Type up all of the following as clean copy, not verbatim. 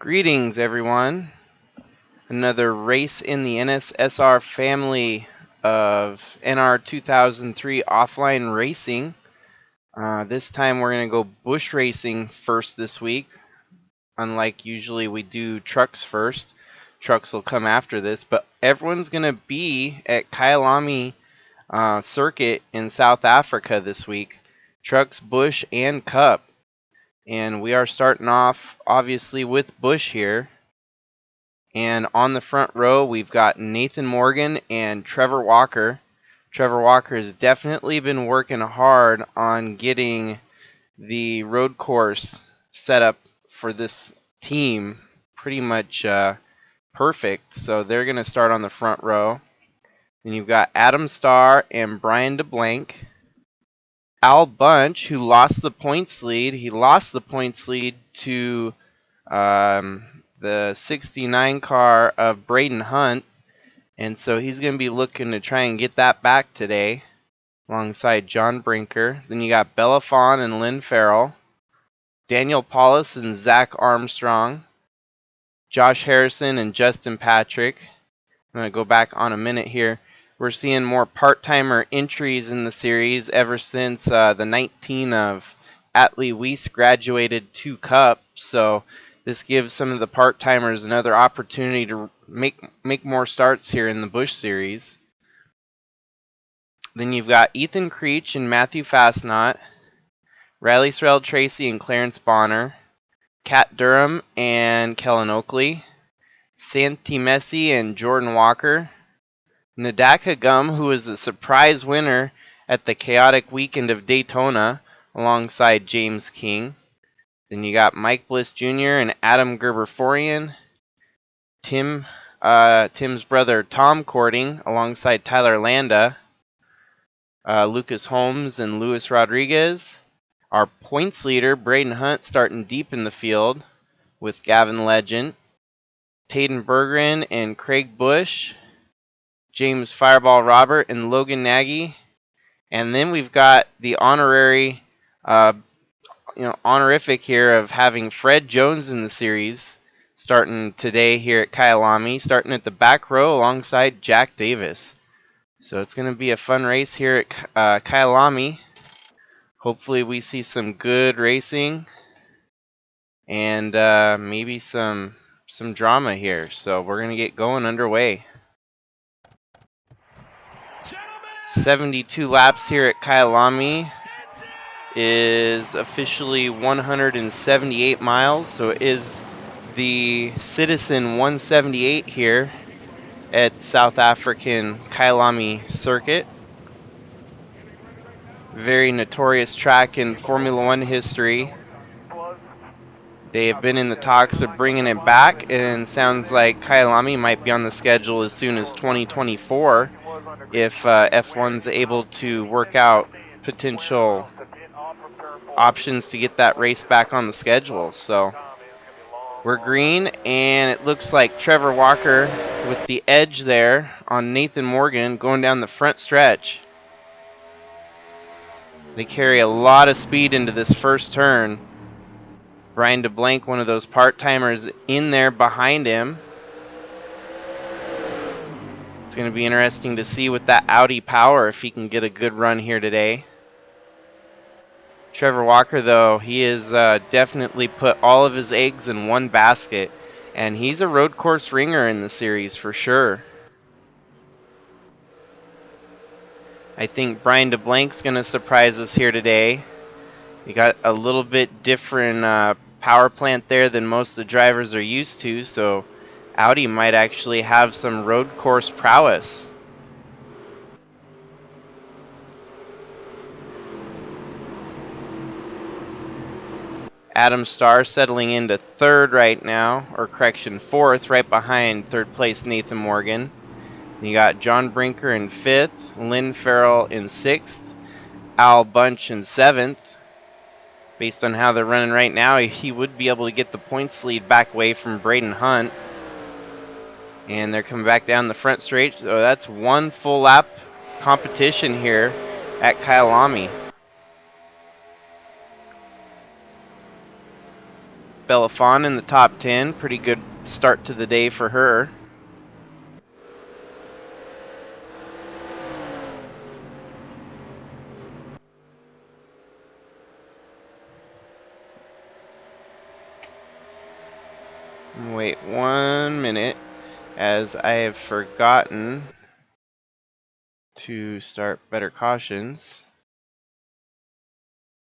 Greetings, everyone. Another race in the NSSR family of NR 2003 offline racing. This time we're going to go bush racing first this week. Unlike usually we do trucks first. Trucks will come after this, but everyone's going to be at Kyalami circuit in South Africa this week. Trucks, bush, and cup. And we are starting off obviously with bush here. And on the front row, we've got Nathan Morgan and Trevor Walker. Trevor Walker has definitely been working hard on getting the road course set up for this team pretty much perfect. So they're going to start on the front row. Then you've got Adam Starr and Brian DeBlank. Al Bunch, who lost the points lead. He lost the points lead to the 69 car of Braden Hunt, and so he's going to be looking to try and get that back today alongside John Brinker. Then you got Bella Fawn and Lynn Farrell, Daniel Paulus and Zach Armstrong, Josh Harrison and Justin Patrick. I'm going to go back on a minute here. We're seeing more part-timer entries in the series ever since the 19 of Atlee Weiss graduated to Cup, so this gives some of the part-timers another opportunity to make more starts here in the Busch Series. Then you've got Ethan Creech and Matthew Fastnot, Riley Sorrell Tracy and Clarence Bonner, Kat Durham and Kellen Oakley, Santi Messi and Jordan Walker, Nadaka Gum, who was a surprise winner at the chaotic weekend of Daytona alongside James King. Then you got Mike Bliss Jr. and Adam Gerber-Forian, Tim's brother Tom Courting alongside Tyler Landa, Lucas Holmes and Luis Rodriguez. Our points leader, Braden Hunt, starting deep in the field with Gavin Legend, Taden Berggren and Craig Bush, James Fireball Robert and Logan Nagy. And then we've got the honorary, honorific here of having Fred Jones in the series starting today here at Kyalami, starting at the back row alongside Jack Davis. So it's going to be a fun race here at Kyalami. Hopefully we see some good racing and maybe some drama here. So we're going to get going underway. 72 laps here at Kyalami is officially 178 miles, so it is the Citizen 178 here at South African Kyalami circuit. Very notorious track in Formula One history. They have been in the talks of bringing it back, and sounds like Kyalami might be on the schedule as soon as 2024 if F1's able to work out potential options to get that race back on the schedule. So we're green, and it looks like Trevor Walker with the edge there on Nathan Morgan going down the front stretch. They carry a lot of speed into this first turn. Brian DeBlank, one of those part-timers, in there behind him. It's going to be interesting to see with that Audi power if he can get a good run here today. Trevor Walker, though, he has definitely put all of his eggs in one basket, and he's a road course ringer in the series for sure. I think Brian DeBlank's going to surprise us here today. He got a little bit different power plant there than most of the drivers are used to, so Audi might actually have some road course prowess. Adam Starr settling into third right now, or correction, fourth, right behind third place Nathan Morgan. You got John Brinker in fifth, Lynn Farrell in sixth, Al Bunch in seventh. Based on how they're running right now, he would be able to get the points lead back away from Braden Hunt. And they're coming back down the front straight, so that's one full lap competition here at Kyalami. Belafon in the top 10. Pretty good start to the day for her. Wait 1 minute, as I have forgotten to start better cautions.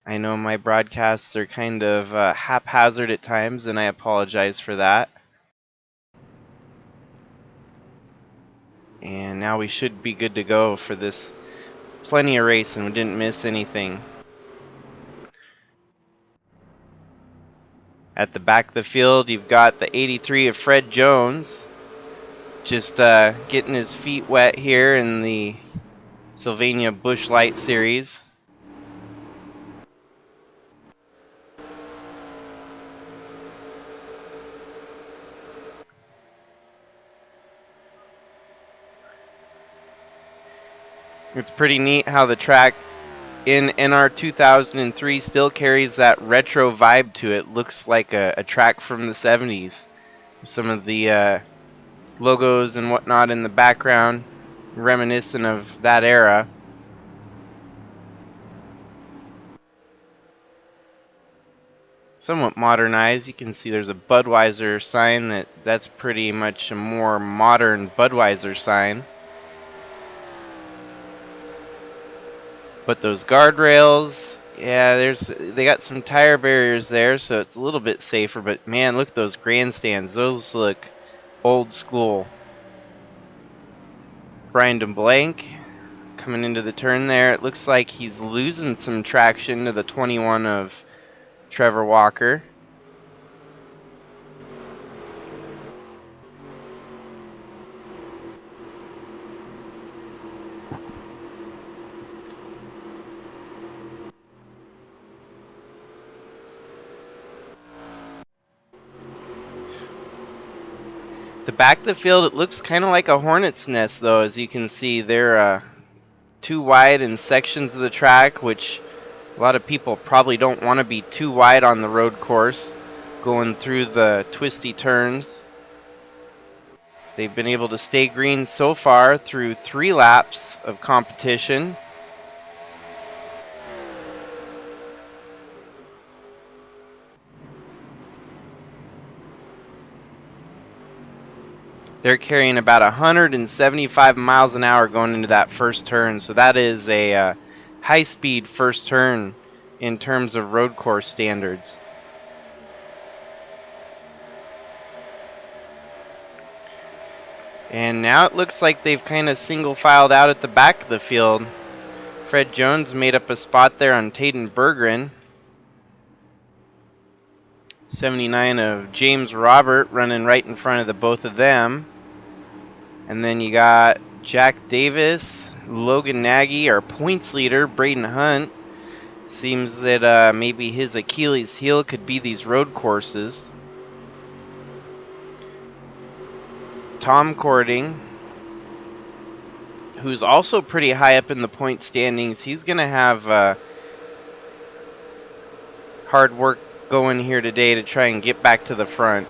I know my broadcasts are kind of haphazard at times, and I apologize for that. And now we should be good to go for this. Plenty of race, and we didn't miss anything. At the back of the field, you've got the 83 of Fred Jones, just getting his feet wet here in the Sylvania Busch Light Series. It's pretty neat how the track in NR 2003 still carries that retro vibe to it. Looks like a track from the 70s. Some of the logos and whatnot in the background, reminiscent of that era. Somewhat modernized. You can see there's a Budweiser sign that's pretty much a more modern Budweiser sign. But those guardrails, yeah, they got some tire barriers there, so it's a little bit safer. But man, look at those grandstands. Those look old school. Brian DeBlanc coming into the turn there. It looks like he's losing some traction to the 21 of Trevor Walker. The back of the field, it looks kind of like a hornet's nest, though. As you can see, they're too wide in sections of the track, which a lot of people probably don't want to be too wide on the road course, going through the twisty turns. They've been able to stay green so far through 3 laps of competition. They're carrying about 175 miles an hour going into that first turn, so that is a high-speed first turn in terms of road course standards. And now it looks like they've kind of single-filed out at the back of the field. Fred Jones made up a spot there on Taden Berggren. 79 of James Robert running right in front of the both of them. And then you got Jack Davis, Logan Nagy, our points leader, Braden Hunt. Seems that maybe his Achilles heel could be these road courses. Tom Cording, who's also pretty high up in the point standings. He's going to have hard work going here today to try and get back to the front.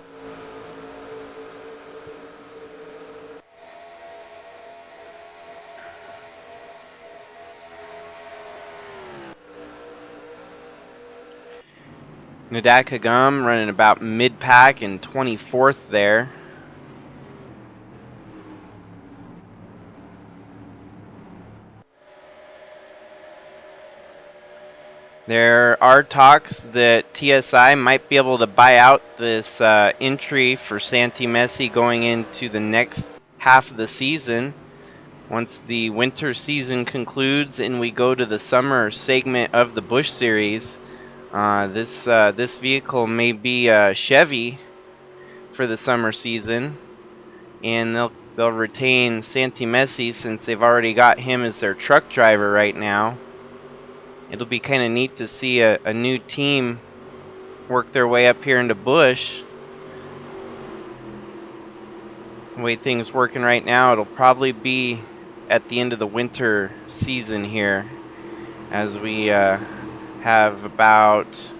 Nadak Hagam running about mid-pack and 24th there. There are talks that TSI might be able to buy out this entry for Santi Messi going into the next half of the season. Once the winter season concludes and we go to the summer segment of the Busch Series, this vehicle may be Chevy for the summer season, and they'll retain Santi Messi since they've already got him as their truck driver right now. It'll be kind of neat to see a new team work their way up here into Busch. The way things working right now, it'll probably be at the end of the winter season here, as we have about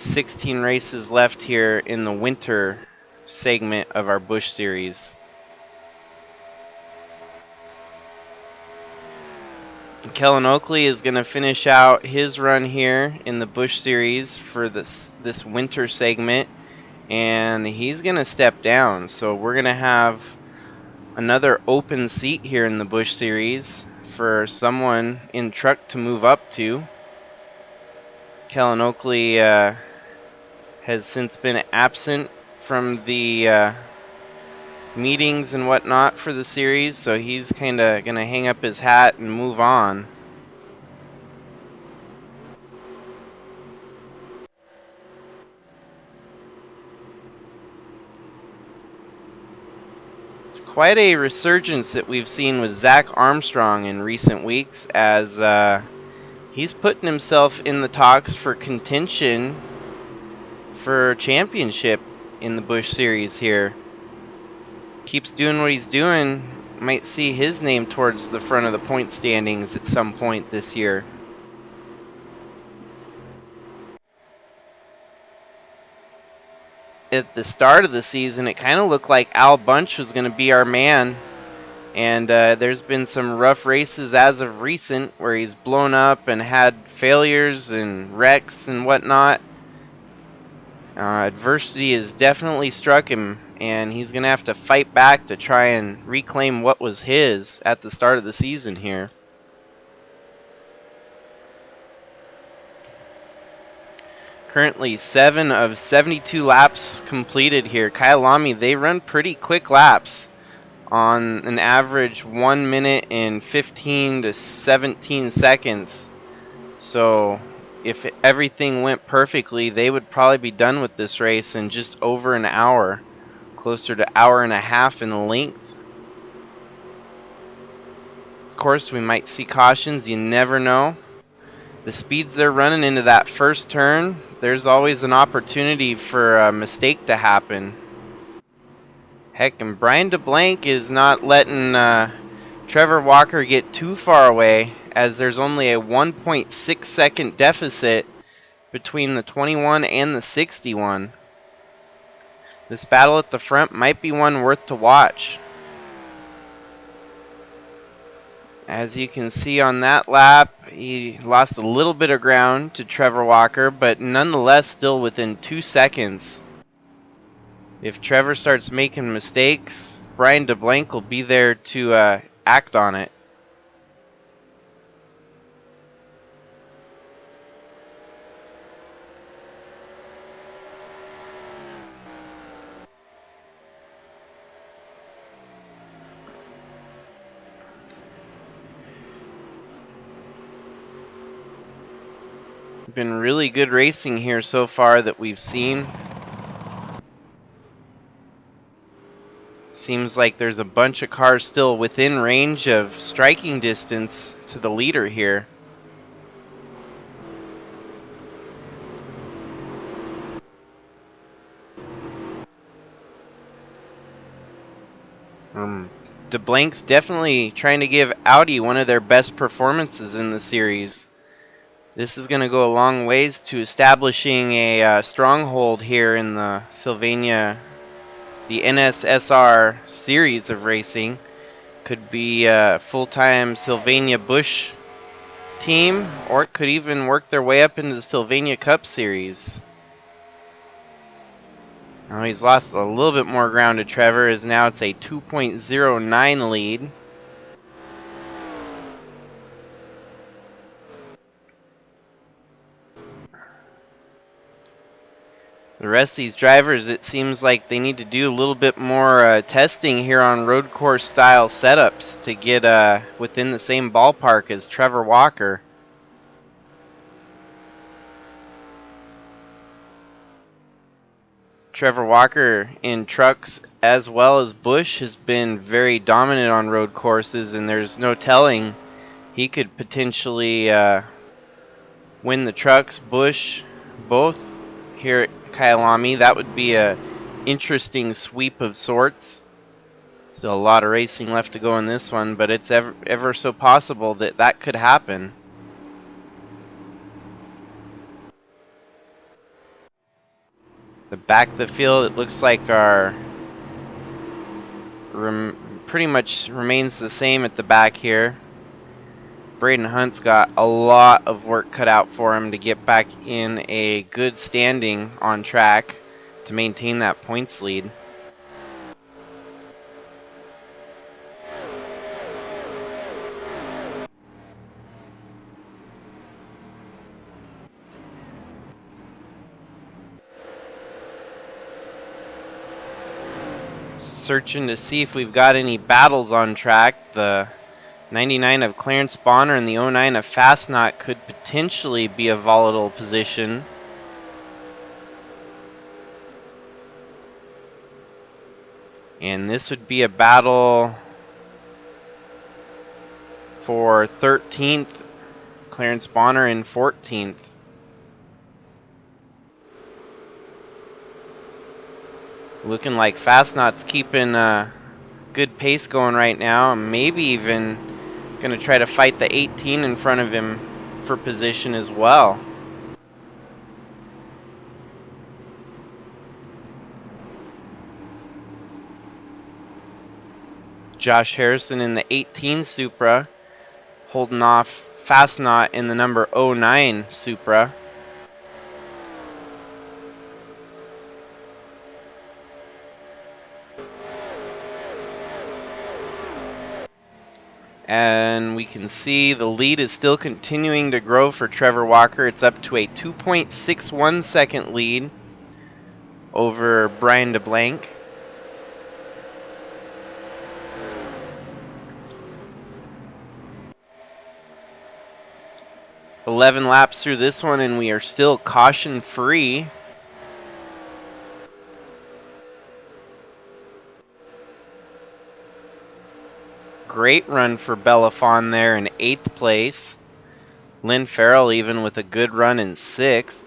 16 races left here in the winter segment of our Busch Series. Kellen Oakley is going to finish out his run here in the Busch Series for this winter segment, and he's going to step down. So we're going to have another open seat here in the Busch Series for someone in truck to move up to. Kellen Oakley has since been absent from the meetings and whatnot for the series, so he's kind of going to hang up his hat and move on. It's quite a resurgence that we've seen with Zach Armstrong in recent weeks, as he's putting himself in the talks for contention for championship in the Busch Series here. Keeps doing what he's doing, might see his name towards the front of the point standings at some point this year. At the start of the season, it kind of looked like Al Bunch was going to be our man, and there's been some rough races as of recent where he's blown up and had failures and wrecks and whatnot. Adversity has definitely struck him, and he's going to have to fight back to try and reclaim what was his at the start of the season here. Currently 7 of 72 laps completed here. Kyalami, they run pretty quick laps on an average 1 minute and 15 to 17 seconds. So if everything went perfectly, they would probably be done with this race in just over an hour, closer to hour and a half in length. Of course, we might see cautions, you never know. The speeds they're running into that first turn, there's always an opportunity for a mistake to happen. Heck, and Brian DeBlanc is not letting Trevor Walker get too far away, as there's only a 1.6 second deficit between the 21 and the 61. This battle at the front might be one worth to watch. As you can see on that lap, he lost a little bit of ground to Trevor Walker, but nonetheless still within 2 seconds. If Trevor starts making mistakes, Brian DeBlanc will be there to act on it. Been really good racing here so far that we've seen. Seems like there's a bunch of cars still within range of striking distance to the leader here. DeBlanc's definitely trying to give Audi one of their best performances in the series. This is going to go a long ways to establishing a stronghold here in the Sylvania, the NSSR series of racing. Could be a full-time Sylvania Busch team, or it could even work their way up into the Sylvania Cup Series. Now he's lost a little bit more ground to Trevor, as now it's a 2.09 lead. The rest of these drivers, it seems like they need to do a little bit more testing here on road course style setups to get within the same ballpark as Trevor Walker. Trevor Walker in trucks as well as Busch has been very dominant on road courses, and there's no telling he could potentially win the trucks, Busch, both here at Kyalami. That would be a interesting sweep of sorts. Still a lot of racing left to go in this one, but it's ever so possible that that could happen. The back of the field, it looks like our pretty much remains the same at the back here. Braden Hunt's got a lot of work cut out for him to get back in a good standing on track to maintain that points lead. Searching to see if we've got any battles on track. The 99 of Clarence Bonner and the 09 of Fastnot could potentially be a volatile position. And this would be a battle for 13th, Clarence Bonner in 14th. Looking like Fastnot's keeping a good pace going right now. Maybe even going to try to fight the 18 in front of him for position as well. Josh Harrison in the 18 Supra, holding off Fastnot in the number 09 Supra. And we can see the lead is still continuing to grow for Trevor Walker. It's up to a 2.61 second lead over Brian DeBlanc. "11 laps through this one, and we are still caution free." Great run for Belafon there in 8th place. Lynn Farrell even with a good run in 6th.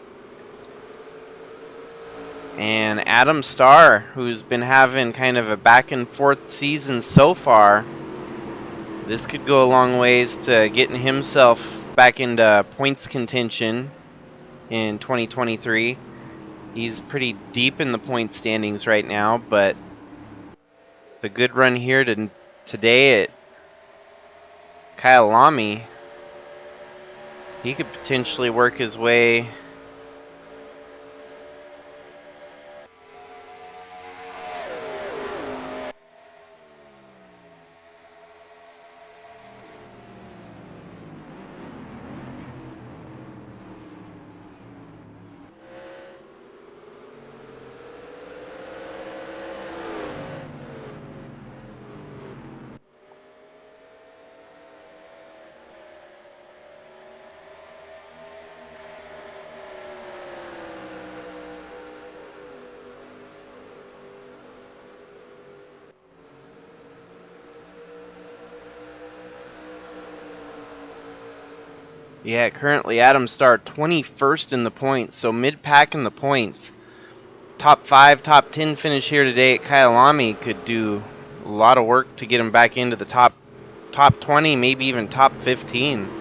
And Adam Starr, who's been having kind of a back and forth season so far. This could go a long ways to getting himself back into points contention in 2023. He's pretty deep in the point standings right now, but the good run here today at Kyalami, he could potentially work his way Yeah, currently Adam Starr 21st in the points, so mid-pack in the points. Top 5, top 10 finish here today at Kyalami could do a lot of work to get him back into the top 20, maybe even top 15.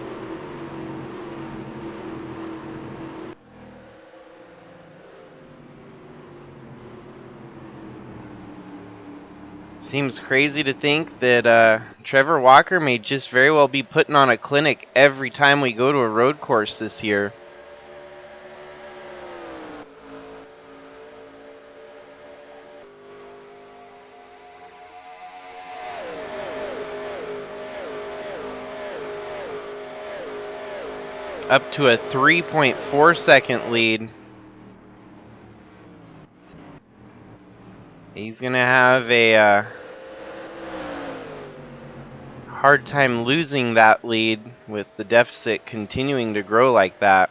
Seems crazy to think that Trevor Walker may just very well be putting on a clinic every time we go to a road course this year. Up to a 3.4 second lead. He's going to have a hard time losing that lead with the deficit continuing to grow like that.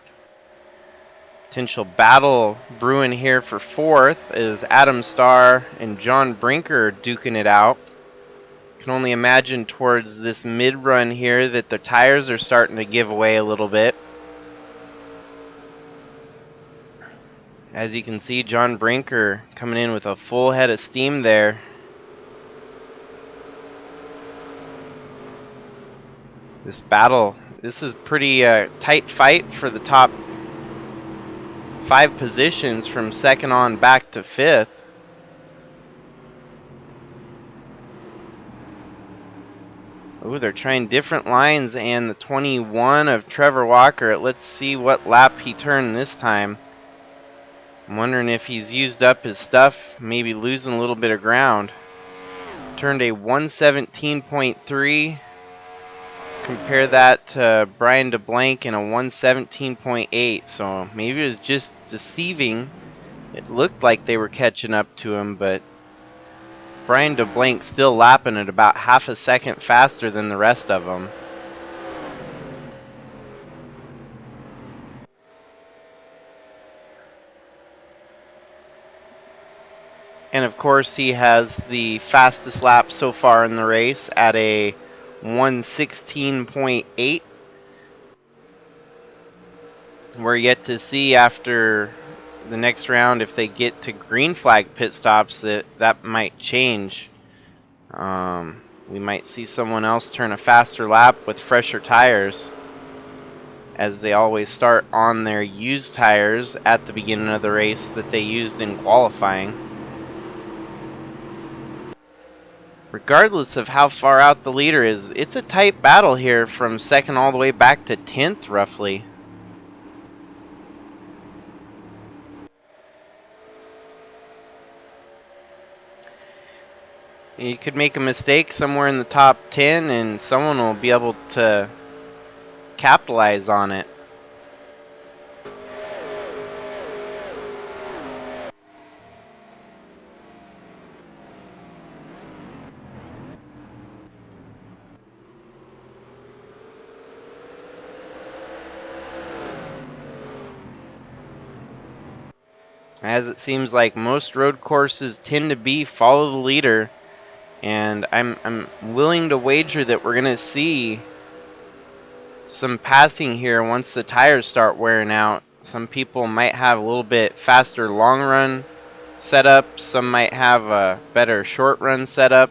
Potential battle brewing here for 4th is Adam Starr and John Brinker duking it out. Can only imagine towards this mid-run here that the tires are starting to give away a little bit. As you can see, John Brinker coming in with a full head of steam there. This battle, this is pretty tight fight for the top 5 positions from second on back to 5th. Ooh, they're trying different lines, and the 21 of Trevor Walker. Let's see what lap he turned this time. I'm wondering if he's used up his stuff, maybe losing a little bit of ground. Turned a 117.3. Compare that to Brian DeBlanc in a 117.8. So maybe it was just deceiving. It looked like they were catching up to him, but Brian DeBlanc still lapping at about half a second faster than the rest of them. And of course, he has the fastest lap so far in the race at a 116.8. We're yet to see after the next round if they get to green flag pit stops that might change. We might see someone else turn a faster lap with fresher tires, as they always start on their used tires at the beginning of the race that they used in qualifying. Regardless of how far out the leader is, it's a tight battle here from second all the way back to 10th roughly. You could make a mistake somewhere in the top 10 and someone will be able to capitalize on it. As it seems like most road courses tend to be, follow the leader. And I'm willing to wager that we're going to see some passing here once the tires start wearing out. Some people might have a little bit faster long run setup. Some might have a better short run setup.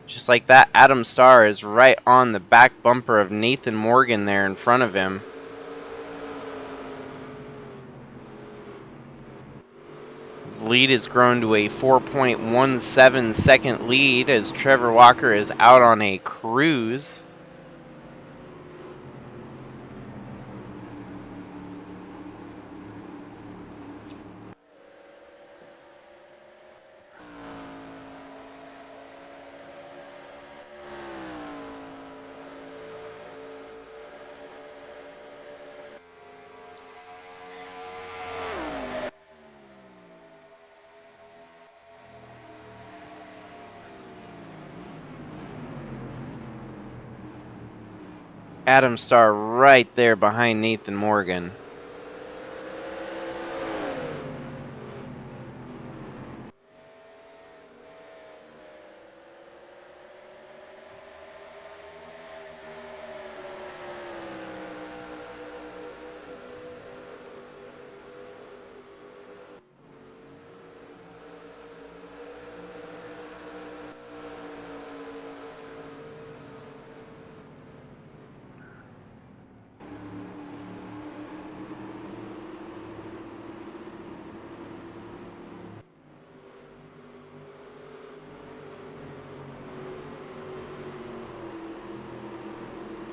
Just like that, Adam Starr is right on the back bumper of Nathan Morgan there in front of him. The lead has grown to a 4.17 second lead as Trevor Walker is out on a cruise. Adam Starr right there behind Nathan Morgan.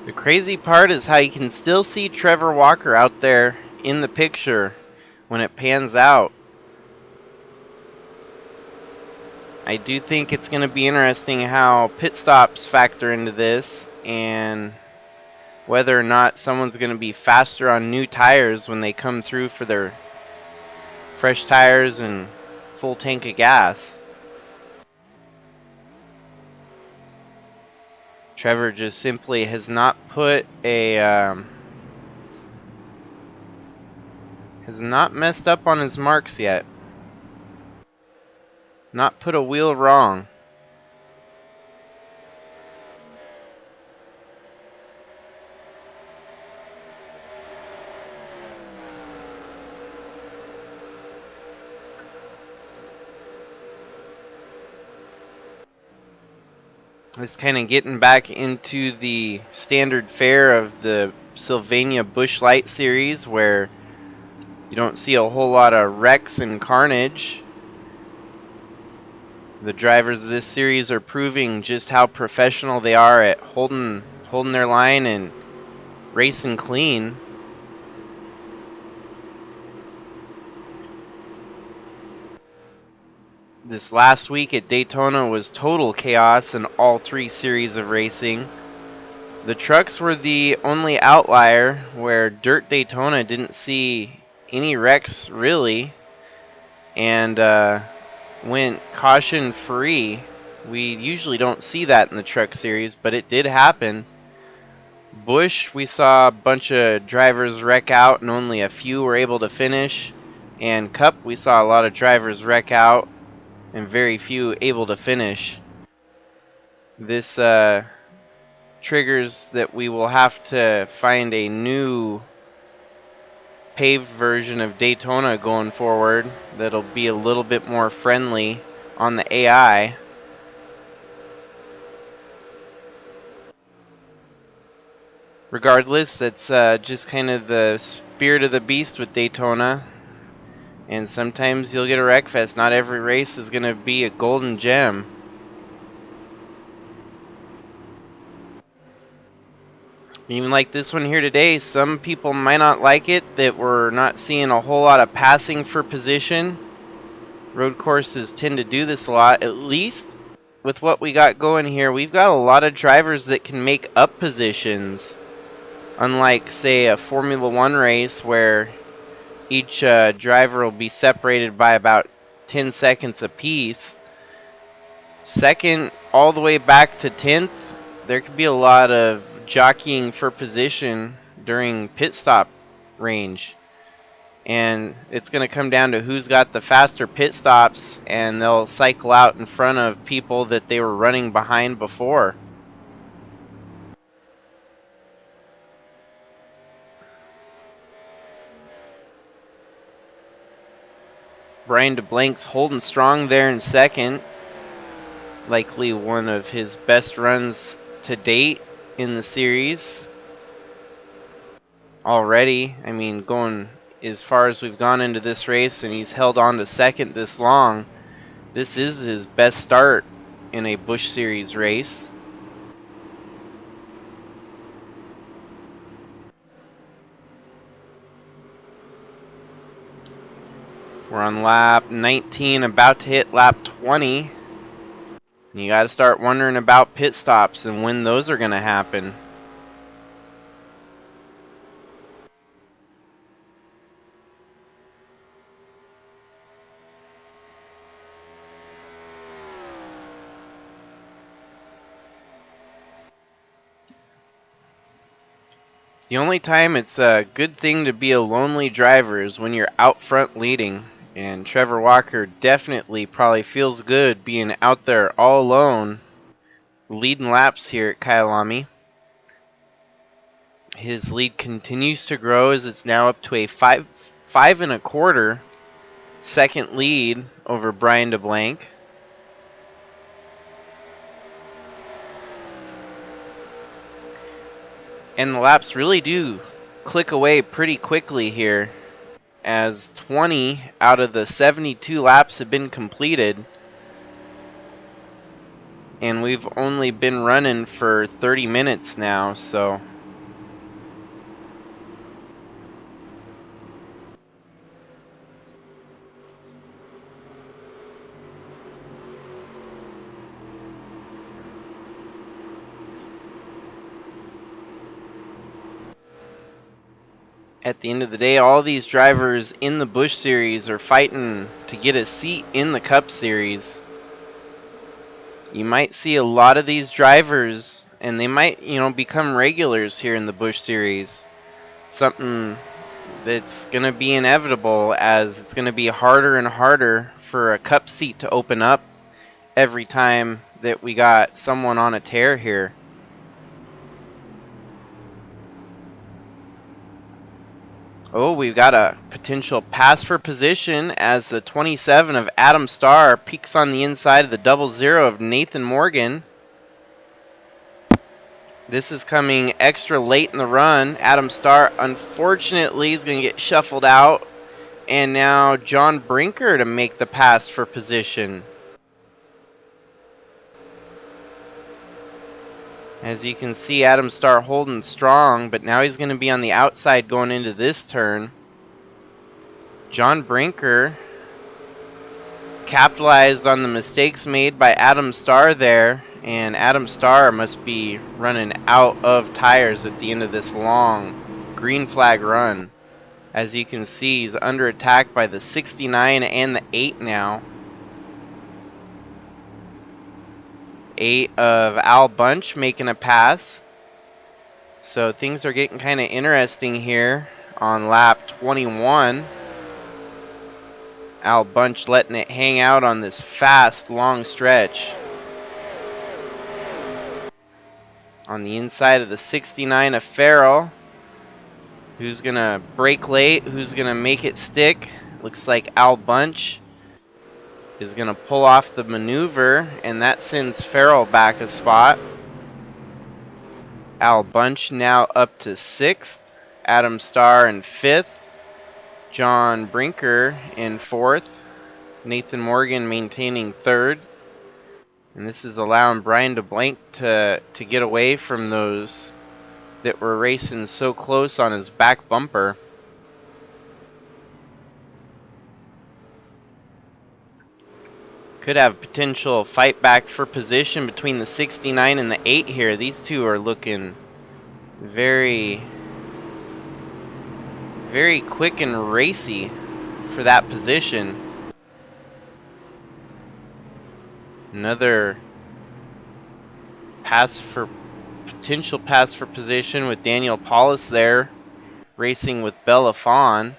The crazy part is how you can still see Trevor Walker out there in the picture when it pans out. I do think it's going to be interesting how pit stops factor into this and whether or not someone's going to be faster on new tires when they come through for their fresh tires and full tank of gas. Trevor just simply has not put a has not messed up on his marks yet. Not put a wheel wrong. It's kind of getting back into the standard fare of the Sylvania Busch Light series where You don't see a whole lot of wrecks and carnage. The drivers of this series are proving just how professional they are at holding their line and racing clean. This last week at Daytona was total chaos in all three series of racing. The trucks were the only outlier where Dirt Daytona didn't see any wrecks really, and went caution free. We usually don't see that in the truck series, but it did happen. Busch, we saw a bunch of drivers wreck out and only a few were able to finish. And Cup, we saw a lot of drivers wreck out and very few able to finish. This triggers that we will have to find a new paved version of Daytona going forward that'll be a little bit more friendly on the AI. Regardless, that's just kind of the spirit of the beast with Daytona. And sometimes you'll get a wreck fest. Not every race is going to be a golden gem. Even like this one here today, some people might not like it that we're not seeing a whole lot of passing for position. Road courses tend to do this a lot. At least with what we got going here, we've got a lot of drivers that can make up positions. Unlike, say, a Formula One race where each driver will be separated by about 10 seconds apiece. Second, all the way back to 10th, there could be a lot of jockeying for position during pit stop range. And it's going to come down to who's got the faster pit stops, and they'll cycle out in front of people that they were running behind before. Brian DeBlank's holding strong there in second. Likely one of his best runs to date in the series already. I mean, going as far as we've gone into this race, and he's held on to second this long. This is his best start in a Busch Series race. We're on lap 19, about to hit lap 20. You got to start wondering about pit stops and when those are going to happen. The only time it's a good thing to be a lonely driver is when you're out front leading. And Trevor Walker definitely probably feels good being out there all alone, leading laps here at Kyalami. His lead continues to grow as it's now up to a 5.25 second lead over Brian DeBlank. And the laps really do click away pretty quickly here, as 20 out of the 72 laps have been completed. And we've only been running for 30 minutes now, so at the end of the day, all these drivers in the Busch Series are fighting to get a seat in the Cup Series. You might see a lot of these drivers, and they might, become regulars here in the Busch Series. Something that's going to be inevitable, as it's going to be harder and harder for a Cup seat to open up every time that we got someone on a tear here. Oh, we've got a potential pass for position as the 27 of Adam Starr peeks on the inside of the 00 of Nathan Morgan. This is coming extra late in the run. Adam Starr, unfortunately, is going to get shuffled out and now John Brinker to make the pass for position. As you can see, Adam Starr holding strong, but now he's going to be on the outside going into this turn. John Brinker capitalized on the mistakes made by Adam Starr there, and Adam Starr must be running out of tires at the end of this long green flag run. As you can see, he's under attack by the 69 and the 8 now. 8 of Al Bunch making a pass. So things are getting kind of interesting here on lap 21. Al Bunch letting it hang out on this fast, long stretch. On the inside of the 69 of Farrell. Who's going to brake late? Who's going to make it stick? Looks like Al Bunch is going to pull off the maneuver, and that sends Farrell back a spot. Al Bunch now up to 6th. Adam Starr in 5th. John Brinker in 4th. Nathan Morgan maintaining 3rd. And this is allowing Brian DeBlanc to get away from those that were racing so close on his back bumper. Could have potential fight back for position between the 69 and the 8 here. These two are looking very, very quick and racy for that position. Another potential pass for position with Daniel Paulus there, racing with Bella Fawn.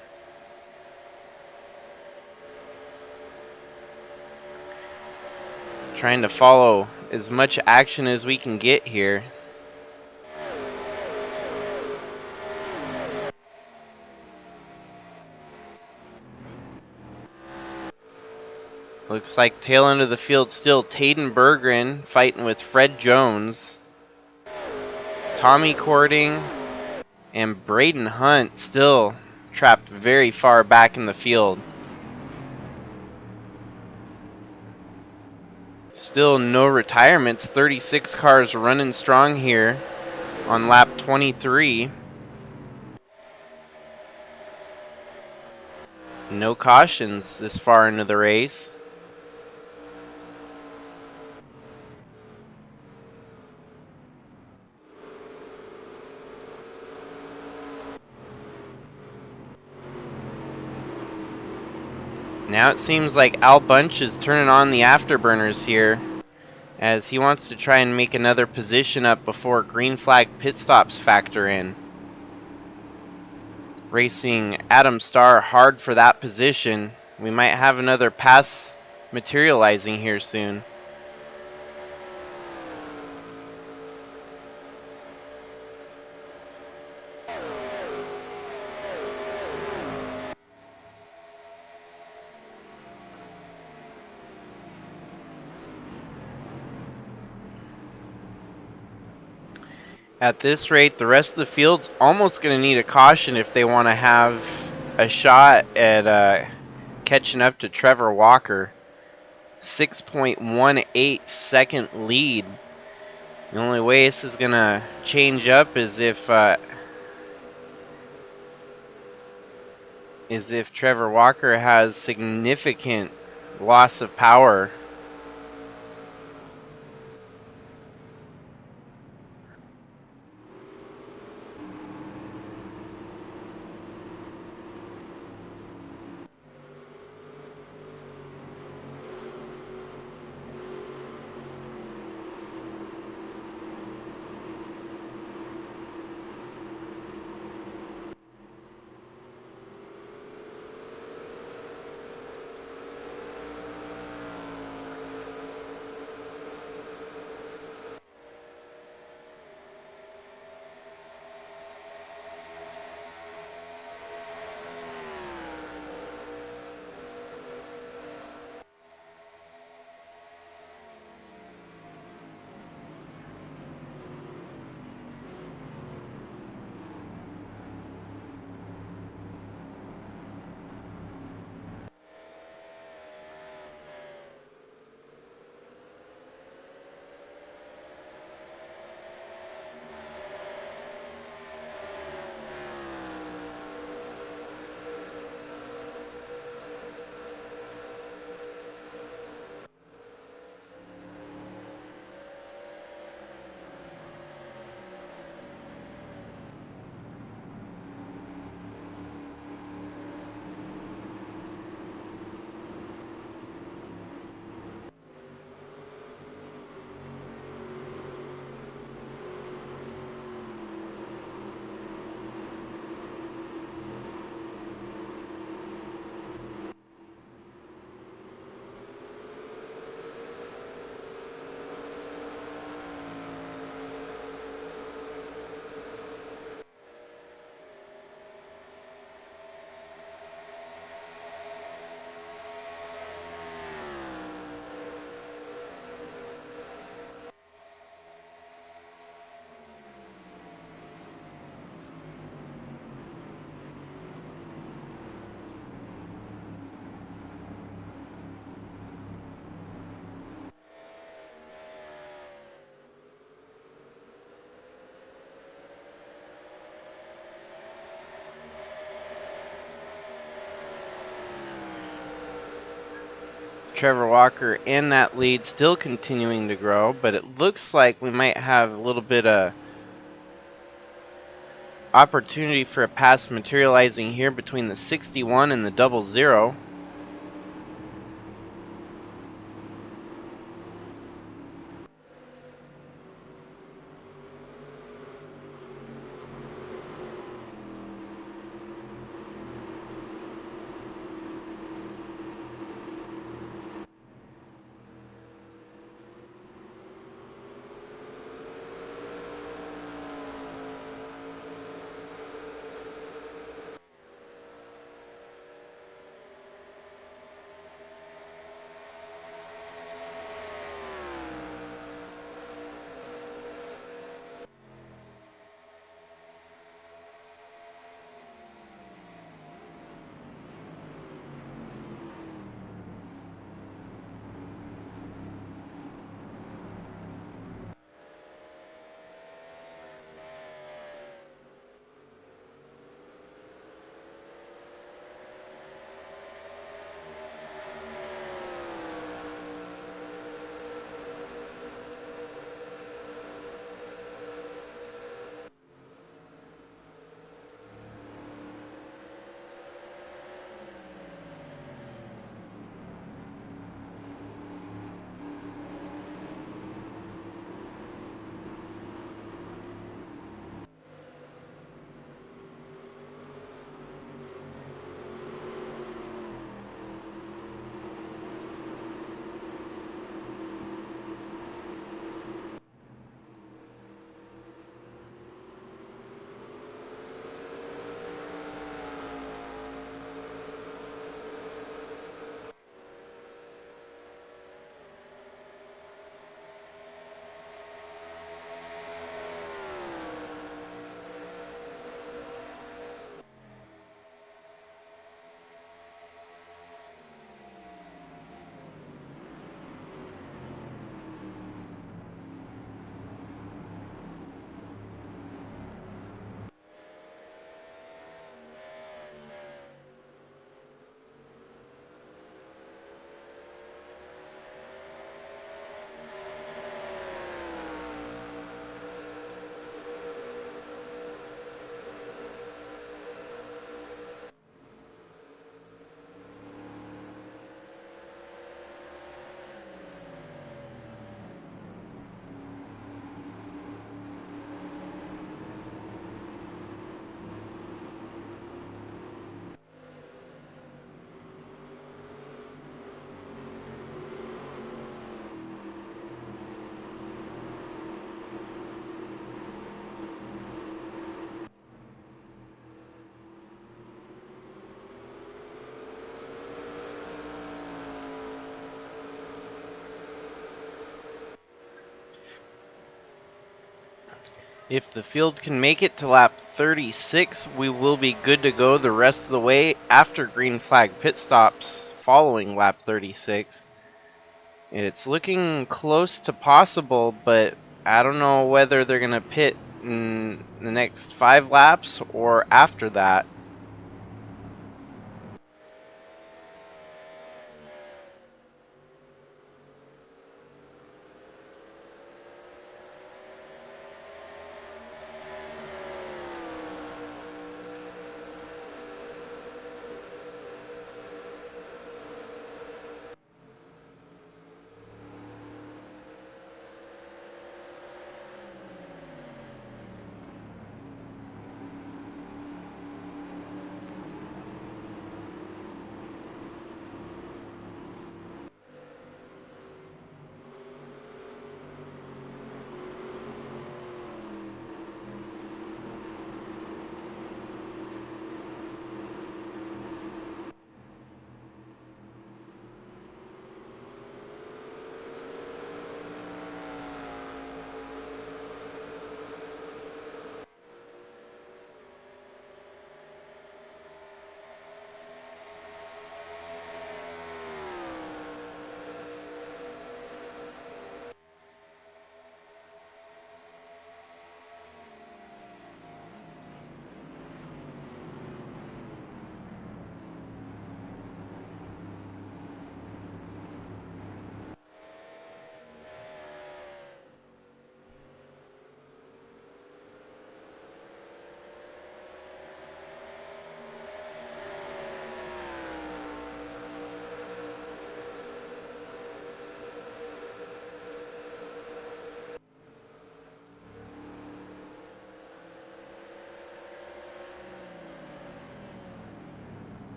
Trying to follow as much action as we can get here. Looks like tail end of the field still Tayden Berggren fighting with Fred Jones. Tommy Cording and Braden Hunt still trapped very far back in the field. Still no retirements. 36 cars running strong here on lap 23. No cautions this far into the race. Now it seems like Al Bunch is turning on the afterburners here, as he wants to try and make another position up before green flag pit stops factor in. Racing Adam Starr hard for that position. We might have another pass materializing here soon. At this rate, the rest of the field's almost going to need a caution if they want to have a shot at catching up to Trevor Walker. 6.18 second lead. The only way this is going to change up is if Trevor Walker has significant loss of power. Trevor Walker in that lead, still continuing to grow, but it looks like we might have a little bit of opportunity for a pass materializing here between the 61 and the 00. If the field can make it to lap 36, we will be good to go the rest of the way after green flag pit stops following lap 36. It's looking close to possible, but I don't know whether they're going to pit in the next 5 laps or after that.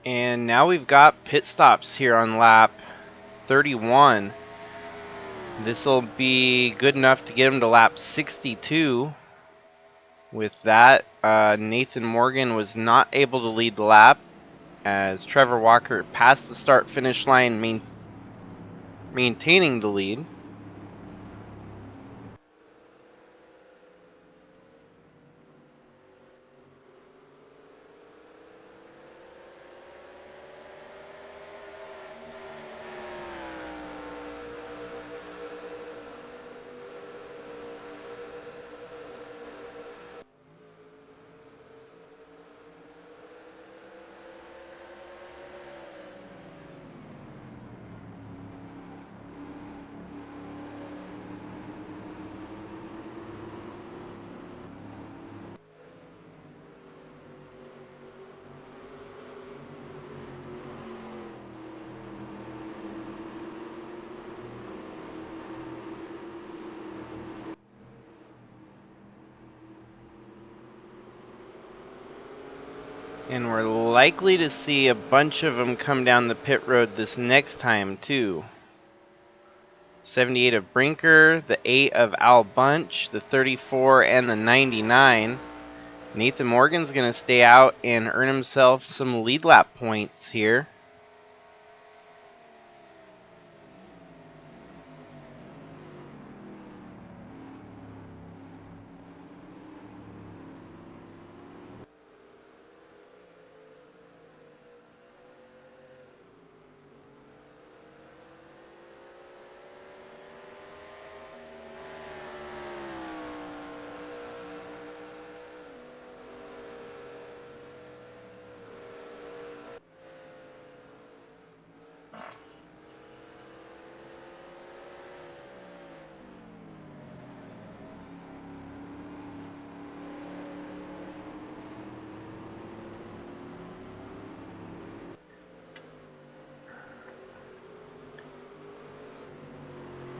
And now we've got pit stops here on lap 31. This will be good enough to get him to lap 62. With that, Nathan Morgan was not able to lead the lap as Trevor Walker passed the start-finish line, maintaining the lead. And we're likely to see a bunch of them come down the pit road this next time, too. 78 of Brinker, the 8 of Al Bunch, the 34, and the 99. Nathan Morgan's going to stay out and earn himself some lead lap points here.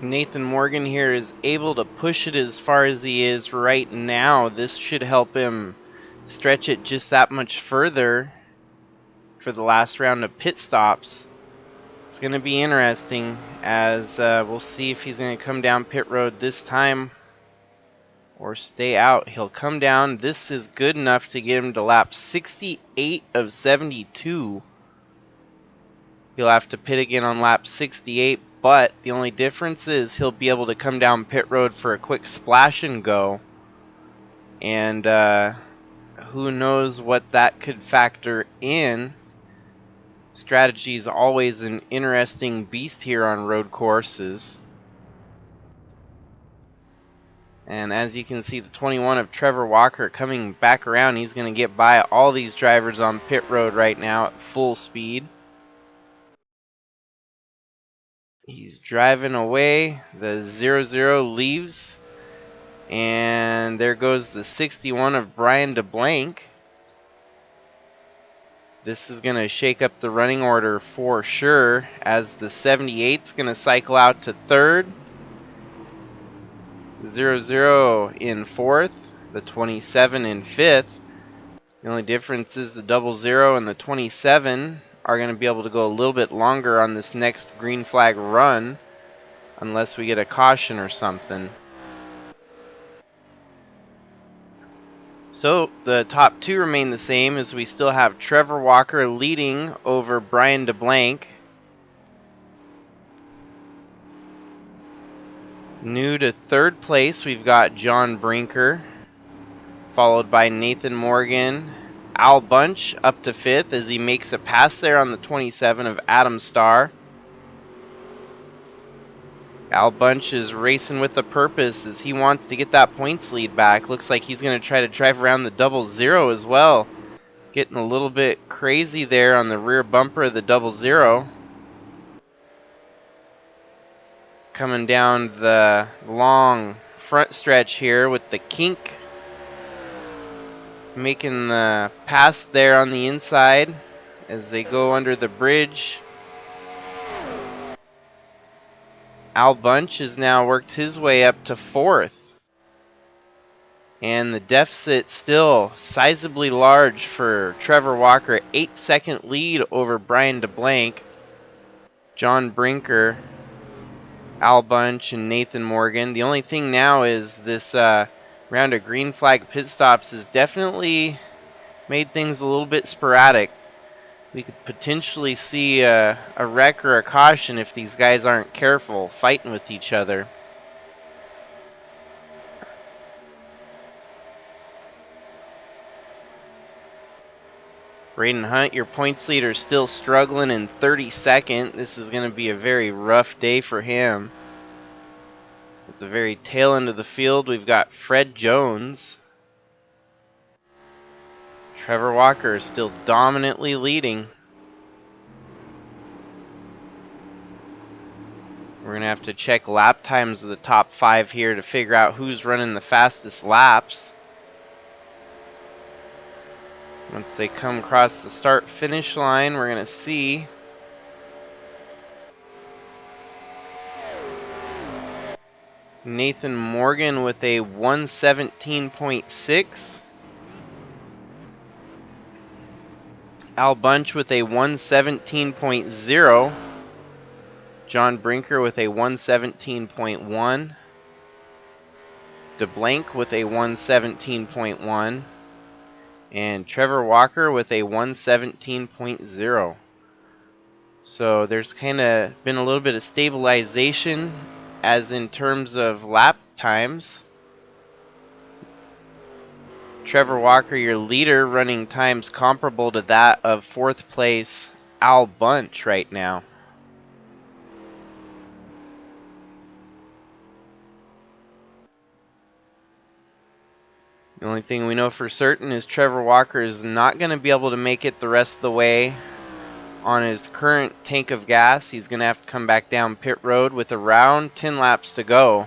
Nathan Morgan here is able to push it as far as he is right now. This should help him stretch it just that much further for the last round of pit stops. It's going to be interesting as we'll see if he's going to come down pit road this time or stay out. He'll come down. This is good enough to get him to lap 68 of 72. He'll have to pit again on lap 68, but the only difference is he'll be able to come down pit road for a quick splash and go. And who knows what that could factor in. Strategy is always an interesting beast here on road courses. And as you can see, the 21 of Trevor Walker coming back around. He's going to get by all these drivers on pit road right now at full speed. He's driving away. The 00 leaves. And there goes the 61 of Brian DeBlanc. This is going to shake up the running order for sure, as the 78 is going to cycle out to third. 00 in fourth. The 27 in fifth. The only difference is the 00 and the 27 are going to be able to go a little bit longer on this next green flag run, unless we get a caution or something. So the top two remain the same, as we still have Trevor Walker leading over Brian DeBlanc. New to third place, we've got John Brinker, followed by Nathan Morgan. Al Bunch up to fifth as he makes a pass there on the 27 of Adam Starr. Al Bunch is racing with a purpose as he wants to get that points lead back. Looks like he's going to try to drive around the 00 as well. Getting a little bit crazy there on the rear bumper of the 00. Coming down the long front stretch here with the kink. Making the pass there on the inside as they go under the bridge. Al Bunch has now worked his way up to fourth. And the deficit still sizably large for Trevor Walker. 8-second lead over Brian DeBlanc, John Brinker, Al Bunch, and Nathan Morgan. The only thing now is this round of green flag pit stops has definitely made things a little bit sporadic. We could potentially see a wreck or a caution if these guys aren't careful fighting with each other. Braden Hunt, your points leader, still struggling in 32nd. This is going to be a very rough day for him. At the very tail end of the field, we've got Fred Jones. Trevor Walker is still dominantly leading. We're going to have to check lap times of the top 5 here to figure out who's running the fastest laps. Once they come across the start-finish line, we're going to see Nathan Morgan with a 117.6. Al Bunch with a 117.0. John Brinker with a 117.1. DeBlanc with a 117.1. And Trevor Walker with a 117.0. So there's kind of been a little bit of stabilization as in terms of lap times. Trevor Walker, your leader, running times comparable to that of 4th place Al Bunch right now. The only thing we know for certain is Trevor Walker is not going to be able to make it the rest of the way on his current tank of gas. He's going to have to come back down pit road with around 10 laps to go.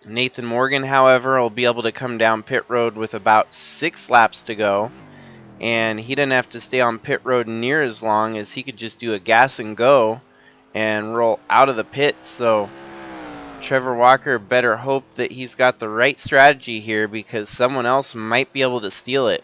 Nathan Morgan, however, will be able to come down pit road with about 6 laps to go. And he didn't have to stay on pit road near as long, as he could just do a gas and go and roll out of the pits. So Trevor Walker better hope that he's got the right strategy here, because someone else might be able to steal it.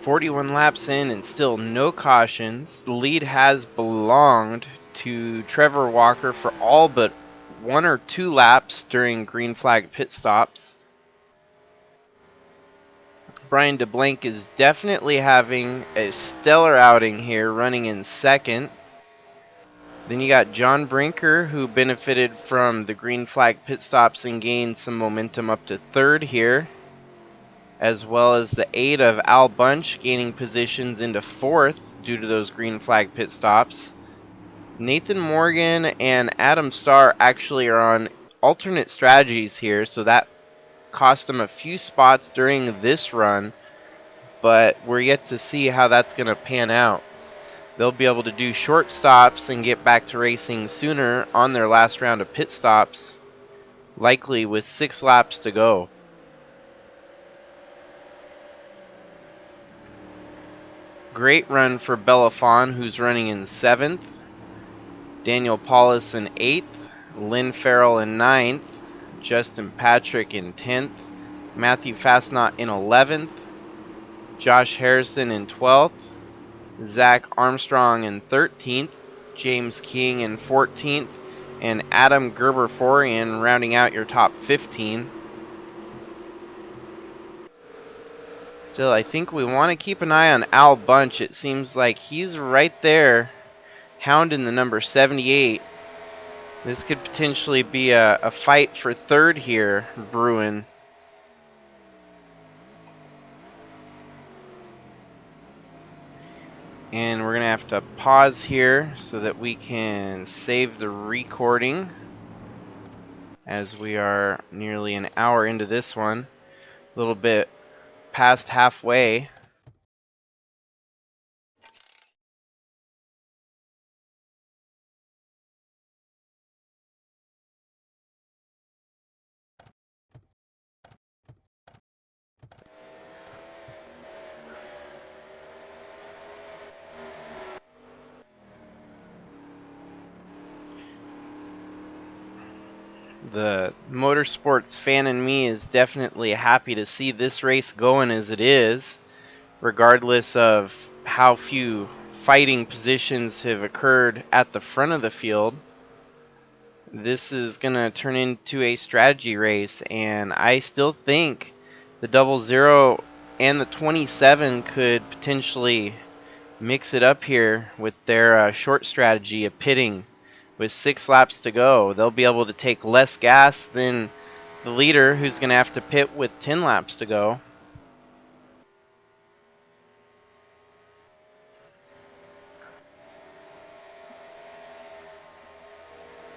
41 laps in and still no cautions. The lead has belonged to Trevor Walker for all but 1 or 2 laps during green flag pit stops. Brian DeBlanc is definitely having a stellar outing here, running in second. Then you got John Brinker, who benefited from the green flag pit stops and gained some momentum up to third here, as well as the aid of Al Bunch gaining positions into fourth due to those green flag pit stops. Nathan Morgan and Adam Starr actually are on alternate strategies here, so that cost them a few spots during this run, but we're yet to see how that's going to pan out. They'll be able to do short stops and get back to racing sooner on their last round of pit stops, likely with 6 laps to go. Great run for Bellafon, who's running in 7th. Daniel Paulus in 8th. Lynn Farrell in 9th. Justin Patrick in 10th. Matthew Fastnot in 11th. Josh Harrison in 12th. Zach Armstrong in 13th. James King in 14th. And Adam Gerber-Forian rounding out your top 15. Still, I think we want to keep an eye on Al Bunch. It seems like he's right there, hounding the number 78. This could potentially be a fight for third here, Bruin. And we're going to have to pause here so that we can save the recording, as we are nearly an hour into this one, a little bit past halfway. The motorsports fan in me is definitely happy to see this race going as it is, regardless of how few fighting positions have occurred at the front of the field. This is going to turn into a strategy race, and I still think the 00 and the 27 could potentially mix it up here with their short strategy of pitting. With 6 laps to go, they'll be able to take less gas than the leader, who's going to have to pit with 10 laps to go.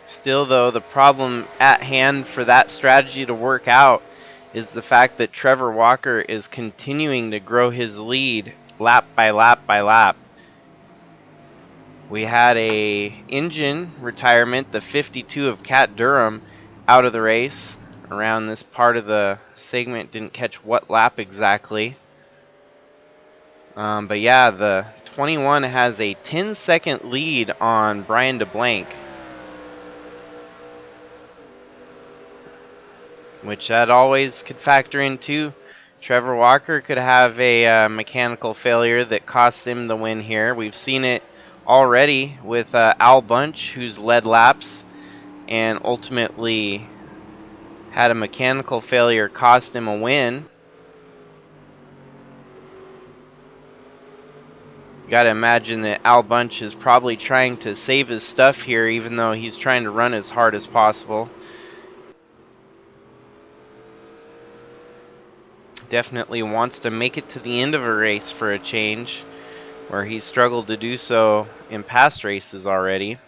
Still, though, the problem at hand for that strategy to work out is the fact that Trevor Walker is continuing to grow his lead lap by lap by lap. We had a engine retirement, the 52 of Cat Durham, out of the race around this part of the segment. Didn't catch what lap exactly. But yeah, the 21 has a 10-second lead on Brian DeBlanc, which that always could factor in too. Trevor Walker could have a mechanical failure that costs him the win here. We've seen it already with Al Bunch, who's led laps and ultimately had a mechanical failure cost him a win. You gotta imagine that Al Bunch is probably trying to save his stuff here, even though he's trying to run as hard as possible. Definitely wants to make it to the end of a race for a change, where he struggled to do so in past races already.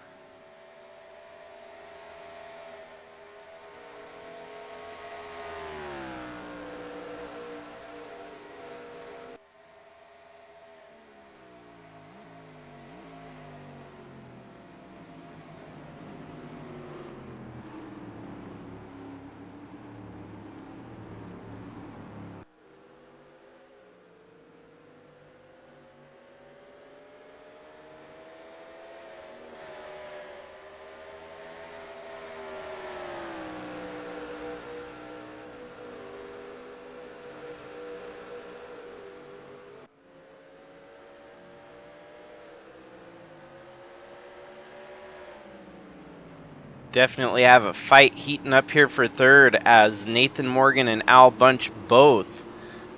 Definitely have a fight heating up here for third as Nathan Morgan and Al Bunch both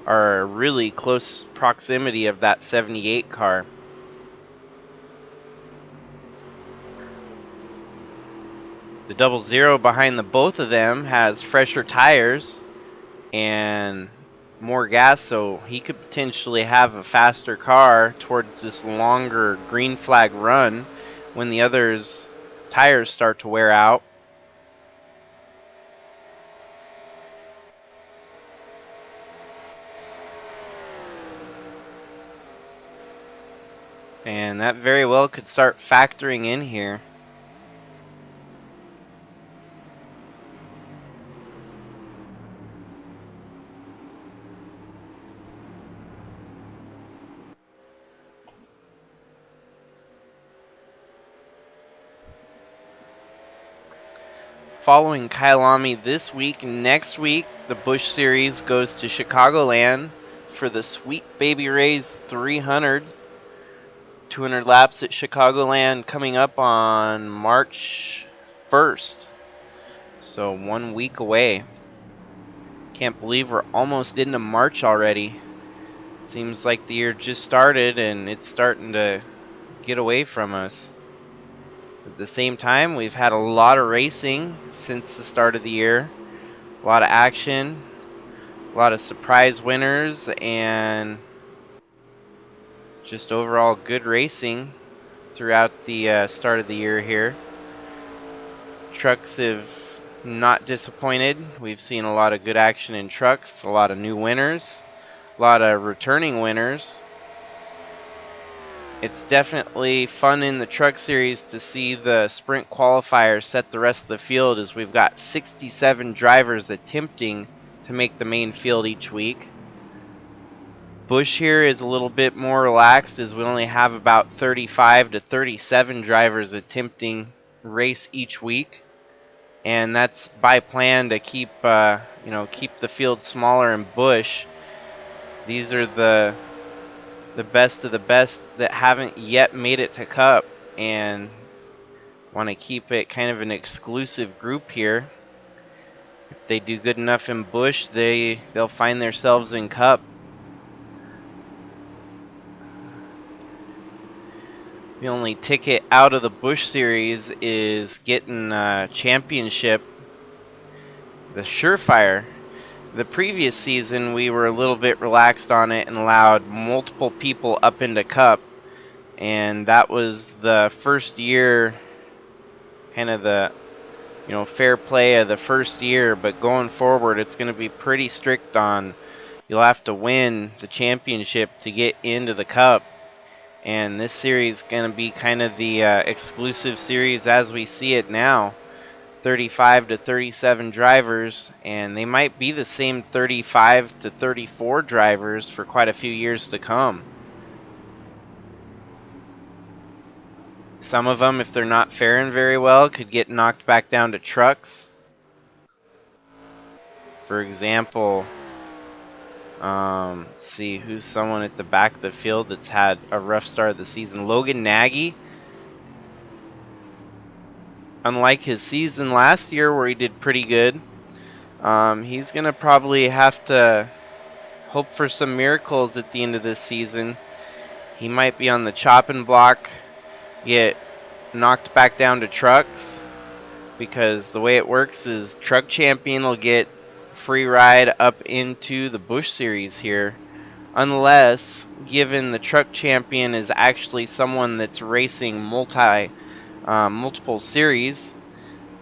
are really close proximity of that 78 car. The 00 behind the both of them has fresher tires and more gas, so he could potentially have a faster car towards this longer green flag run when the others' tires start to wear out. And that very well could start factoring in here. Following Kyalami this week, next week, the Busch Series goes to Chicagoland for the Sweet Baby Rays 300. 200 laps at Chicagoland coming up on March 1st. So 1 week away. Can't believe we're almost into March already. Seems like the year just started and it's starting to get away from us. At the same time, we've had a lot of racing since the start of the year. A lot of action, a lot of surprise winners, and just overall good racing throughout the start of the year here. Trucks have not disappointed. We've seen a lot of good action in trucks, a lot of new winners, a lot of returning winners. It's definitely fun in the truck series to see the sprint qualifiers set the rest of the field, as we've got 67 drivers attempting to make the main field each week. Busch here is a little bit more relaxed, as we only have about 35 to 37 drivers attempting race each week, and that's by plan to keep keep the field smaller in Busch. These are the best of the best that haven't yet made it to Cup, and want to keep it kind of an exclusive group here. If they do good enough in Busch, they'll find themselves in Cup. The only ticket out of the Busch Series is getting a championship, the Surefire. The previous season, we were a little bit relaxed on it and allowed multiple people up into Cup, and that was the first year, kind of the fair play of the first year. But going forward, it's going to be pretty strict on, you'll have to win the championship to get into the Cup. And this series is going to be kind of the exclusive series as we see it now. 35 to 37 drivers, and they might be the same 35 to 34 drivers for quite a few years to come. Some of them, if they're not faring very well, could get knocked back down to trucks. For example, let's see, who's someone at the back of the field that's had a rough start of the season? Logan Nagy. Unlike his season last year where he did pretty good, he's going to probably have to hope for some miracles at the end of this season. He might be on the chopping block, get knocked back down to trucks, because the way it works is truck champion will get free ride up into the Busch Series here, unless given the truck champion is actually someone that's racing multiple series.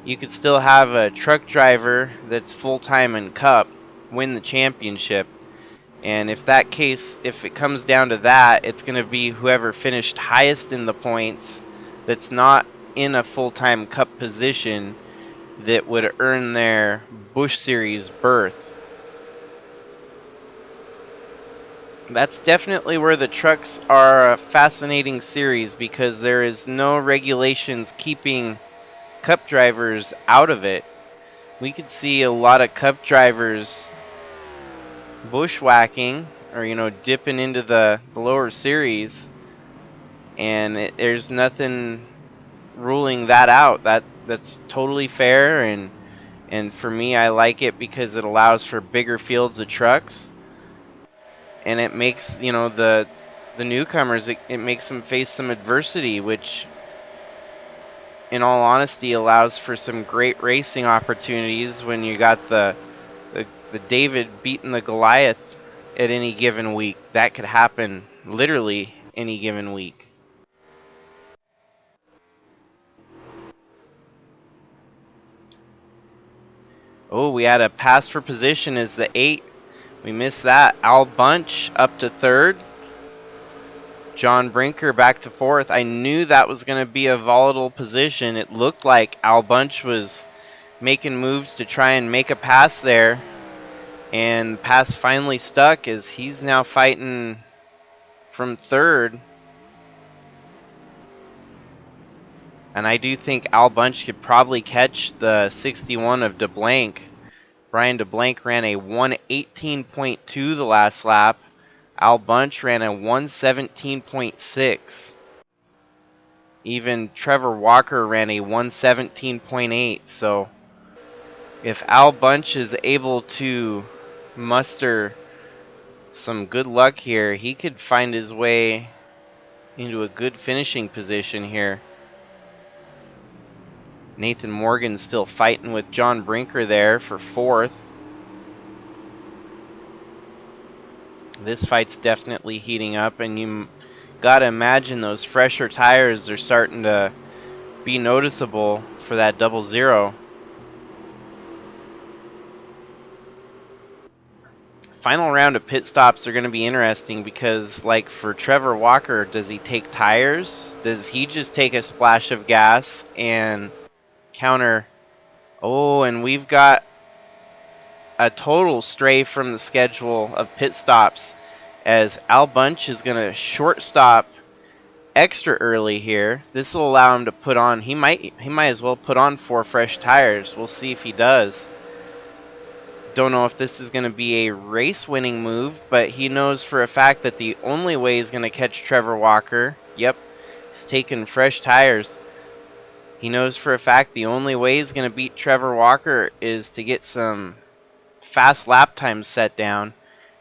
You could still have a truck driver that's full-time in Cup win the championship. And if it comes down to that, it's going to be whoever finished highest in the points that's not in a full-time Cup position that would earn their Busch Series berth. That's definitely where the trucks are a fascinating series, because there is no regulations keeping Cup drivers out of it. We could see a lot of Cup drivers bushwhacking or dipping into the lower series, and there's nothing ruling that out. that's totally fair, and for me, I like it because it allows for bigger fields of trucks, and it makes, you know, the newcomers, it makes them face some adversity, which in all honesty allows for some great racing opportunities when you got the David beating the Goliath at any given week. That could happen literally any given week. Oh, we had a pass for position as the 8. We missed that. Al Bunch up to 3rd. John Brinker back to 4th. I knew that was going to be a volatile position. It looked like Al Bunch was making moves to try and make a pass there. And the pass finally stuck as he's now fighting from 3rd. And I do think Al Bunch could probably catch the 61 of DeBlanc. Brian DeBlanc ran a 118.2 the last lap. Al Bunch ran a 117.6. Even Trevor Walker ran a 117.8. So if Al Bunch is able to muster some good luck here, he could find his way into a good finishing position here. Nathan Morgan still fighting with John Brinker there for 4th. This fight's definitely heating up, and you gotta imagine those fresher tires are starting to be noticeable for that 00. Final round of pit stops are going to be interesting because, like for Trevor Walker, does he take tires? Does he just take a splash of gas and counter? Oh, and we've got a total stray from the schedule of pit stops as Al Bunch is going to short stop extra early here. This will allow him to put on, he might as well put on 4 fresh tires. We'll see if he does. Don't know if this is going to be a race winning move, but he knows for a fact that the only way he's going to catch Trevor Walker, yep, he's taking fresh tires. He knows for a fact the only way he's going to beat Trevor Walker is to get some fast lap times set down.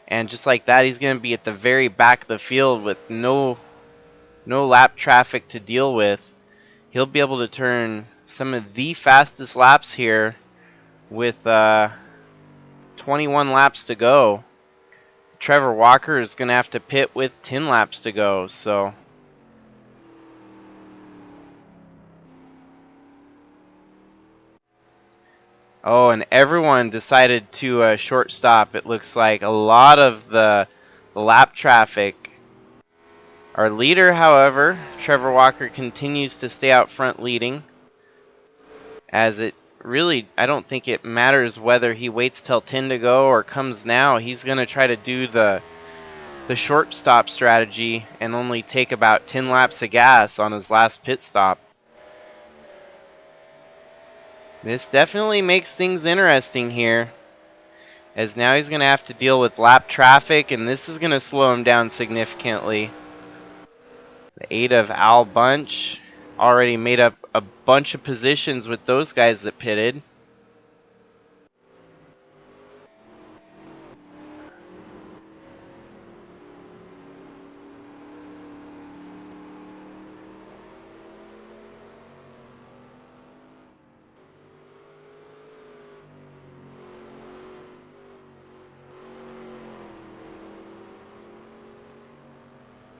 And just like that, he's going to be at the very back of the field with no lap traffic to deal with. He'll be able to turn some of the fastest laps here with 21 laps to go. Trevor Walker is going to have to pit with 10 laps to go, so oh, and everyone decided to short stop. It looks like a lot of the lap traffic. Our leader, however, Trevor Walker, continues to stay out front leading, as it really, I don't think it matters whether he waits till 10 to go or comes now. He's going to try to do the short stop strategy and only take about 10 laps of gas on his last pit stop. This definitely makes things interesting here, as now he's going to have to deal with lap traffic, and this is going to slow him down significantly. The 8 of Al Bunch already made up a bunch of positions with those guys that pitted.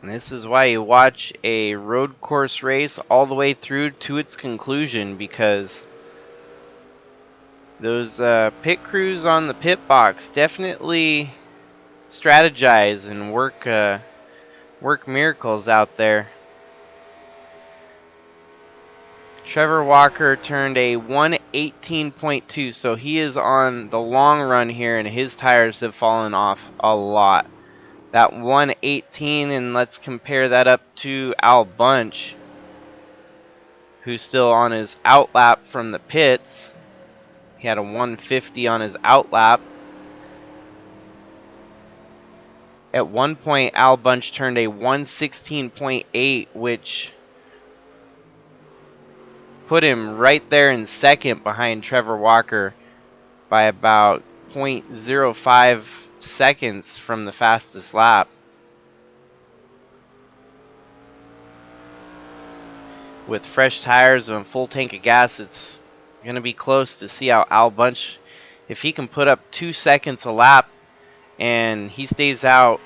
And this is why you watch a road course race all the way through to its conclusion, because those pit crews on the pit box definitely strategize and work miracles out there. Trevor Walker turned a 118.2, so he is on the long run here, and his tires have fallen off a lot. That 118, and let's compare that up to Al Bunch, who's still on his outlap from the pits. He had a 150 on his outlap. At one point, Al Bunch turned a 116.8, which put him right there in second behind Trevor Walker by about 0.05 seconds from the fastest lap. With fresh tires and a full tank of gas, it's going to be close to see how Al Bunch, if he can put up 2 seconds a lap and he stays out,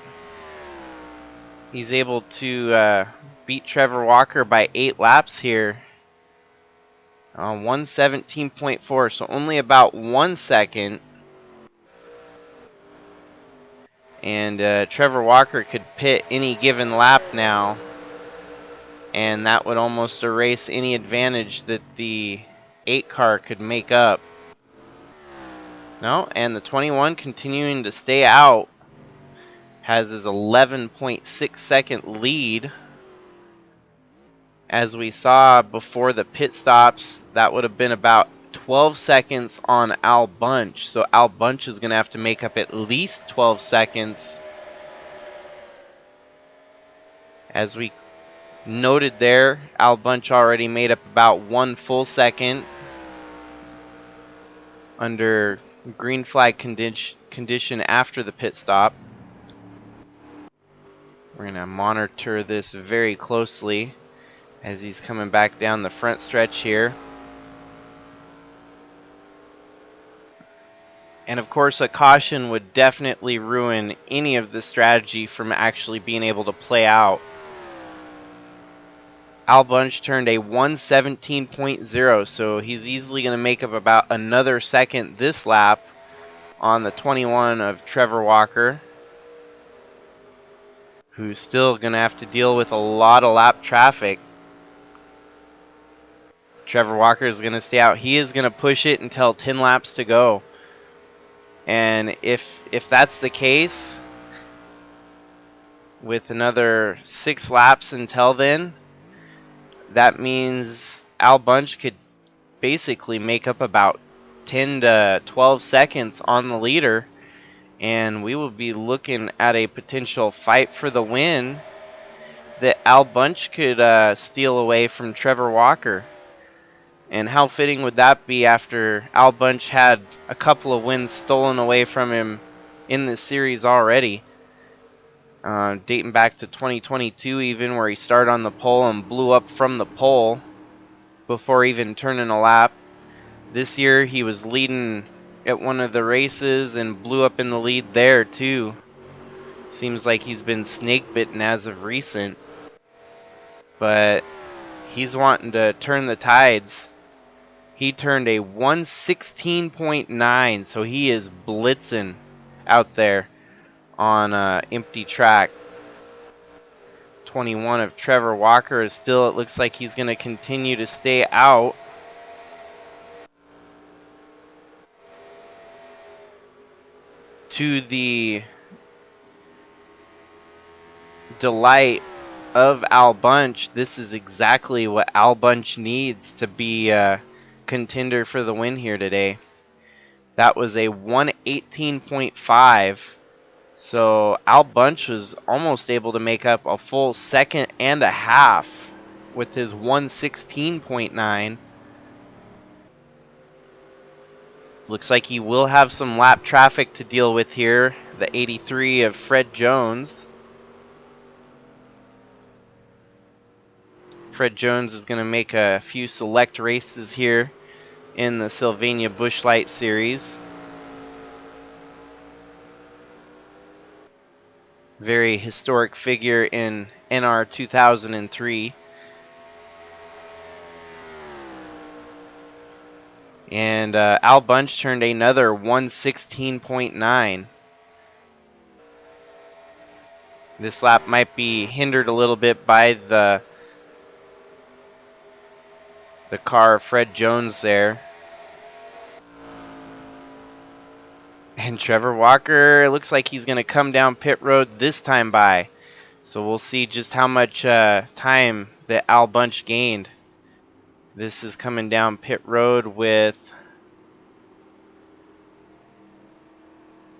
he's able to beat Trevor Walker by 8 laps here on 117.4, so only about 1 second. And Trevor Walker could pit any given lap now, and that would almost erase any advantage that the 8 car could make up. No, and the 21 continuing to stay out has his 11.6 second lead. As we saw before the pit stops, that would have been about 12 seconds on Al Bunch. So Al Bunch is going to have to make up at least 12 seconds. As we noted there, Al Bunch already made up about 1 full second under green flag condition after the pit stop. We're going to monitor this very closely as he's coming back down the front stretch here. And of course, a caution would definitely ruin any of the strategy from actually being able to play out. Al Bunch turned a 117.0, so he's easily going to make up about another second this lap on the 21 of Trevor Walker, who's still going to have to deal with a lot of lap traffic. Trevor Walker is going to stay out. He is going to push it until 10 laps to go. And if that's the case, with another 6 laps until then, that means Al Bunch could basically make up about 10 to 12 seconds on the leader, and we will be looking at a potential fight for the win that Al Bunch could steal away from Trevor Walker. And how fitting would that be after Al Bunch had a couple of wins stolen away from him in this series already, dating back to 2022 even, where he started on the pole and blew up from the pole before even turning a lap. This year he was leading at one of the races and blew up in the lead there too. Seems like he's been snake bitten as of recent, but he's wanting to turn the tides. He turned a 116.9, so he is blitzing out there on empty track. 21 of Trevor Walker is still, it looks like he's going to continue to stay out. To the delight of Al Bunch, this is exactly what Al Bunch needs to be a contender for the win here today. That was a 118.5. So Al Bunch was almost able to make up a full second and a half with his 116.9. Looks like he will have some lap traffic to deal with here. The 83 of Fred Jones. Fred Jones is going to make a few select races here in the Sylvania Busch Series. Very historic figure in NR 2003. And Al Bunch turned another 116.9. This lap might be hindered a little bit by the car of Fred Jones there. And Trevor Walker, looks like he's going to come down pit road this time by. So we'll see just how much time that Al Bunch gained. This is coming down pit road with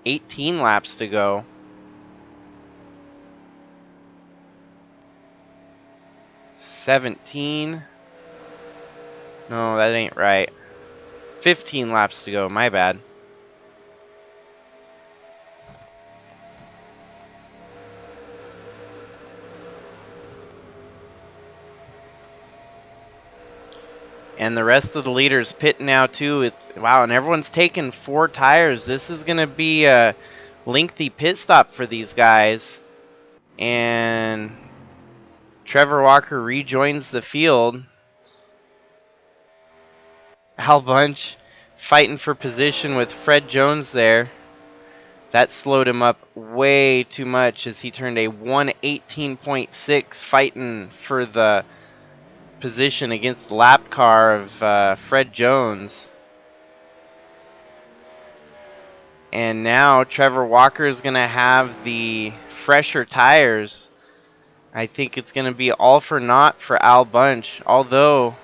18 laps to go. No, that ain't right. 15 laps to go, my bad. And the rest of the leaders pitting now too. Wow, and everyone's taking 4 tires. This is going to be a lengthy pit stop for these guys. And Trevor Walker rejoins the field. Al Bunch fighting for position with Fred Jones there. That slowed him up way too much as he turned a 1:18.6 fighting for the position against the lap car of Fred Jones. And now Trevor Walker is going to have the fresher tires. I think it's going to be all for naught for Al Bunch, although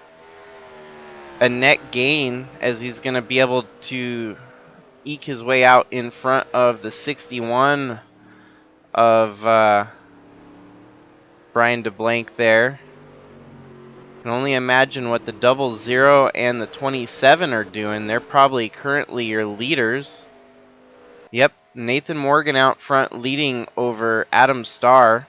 a net gain as he's going to be able to eke his way out in front of the 61 of Brian DeBlanc there. I can only imagine what the 00 and the 27 are doing. They're probably currently your leaders. Yep, Nathan Morgan out front leading over Adam Starr.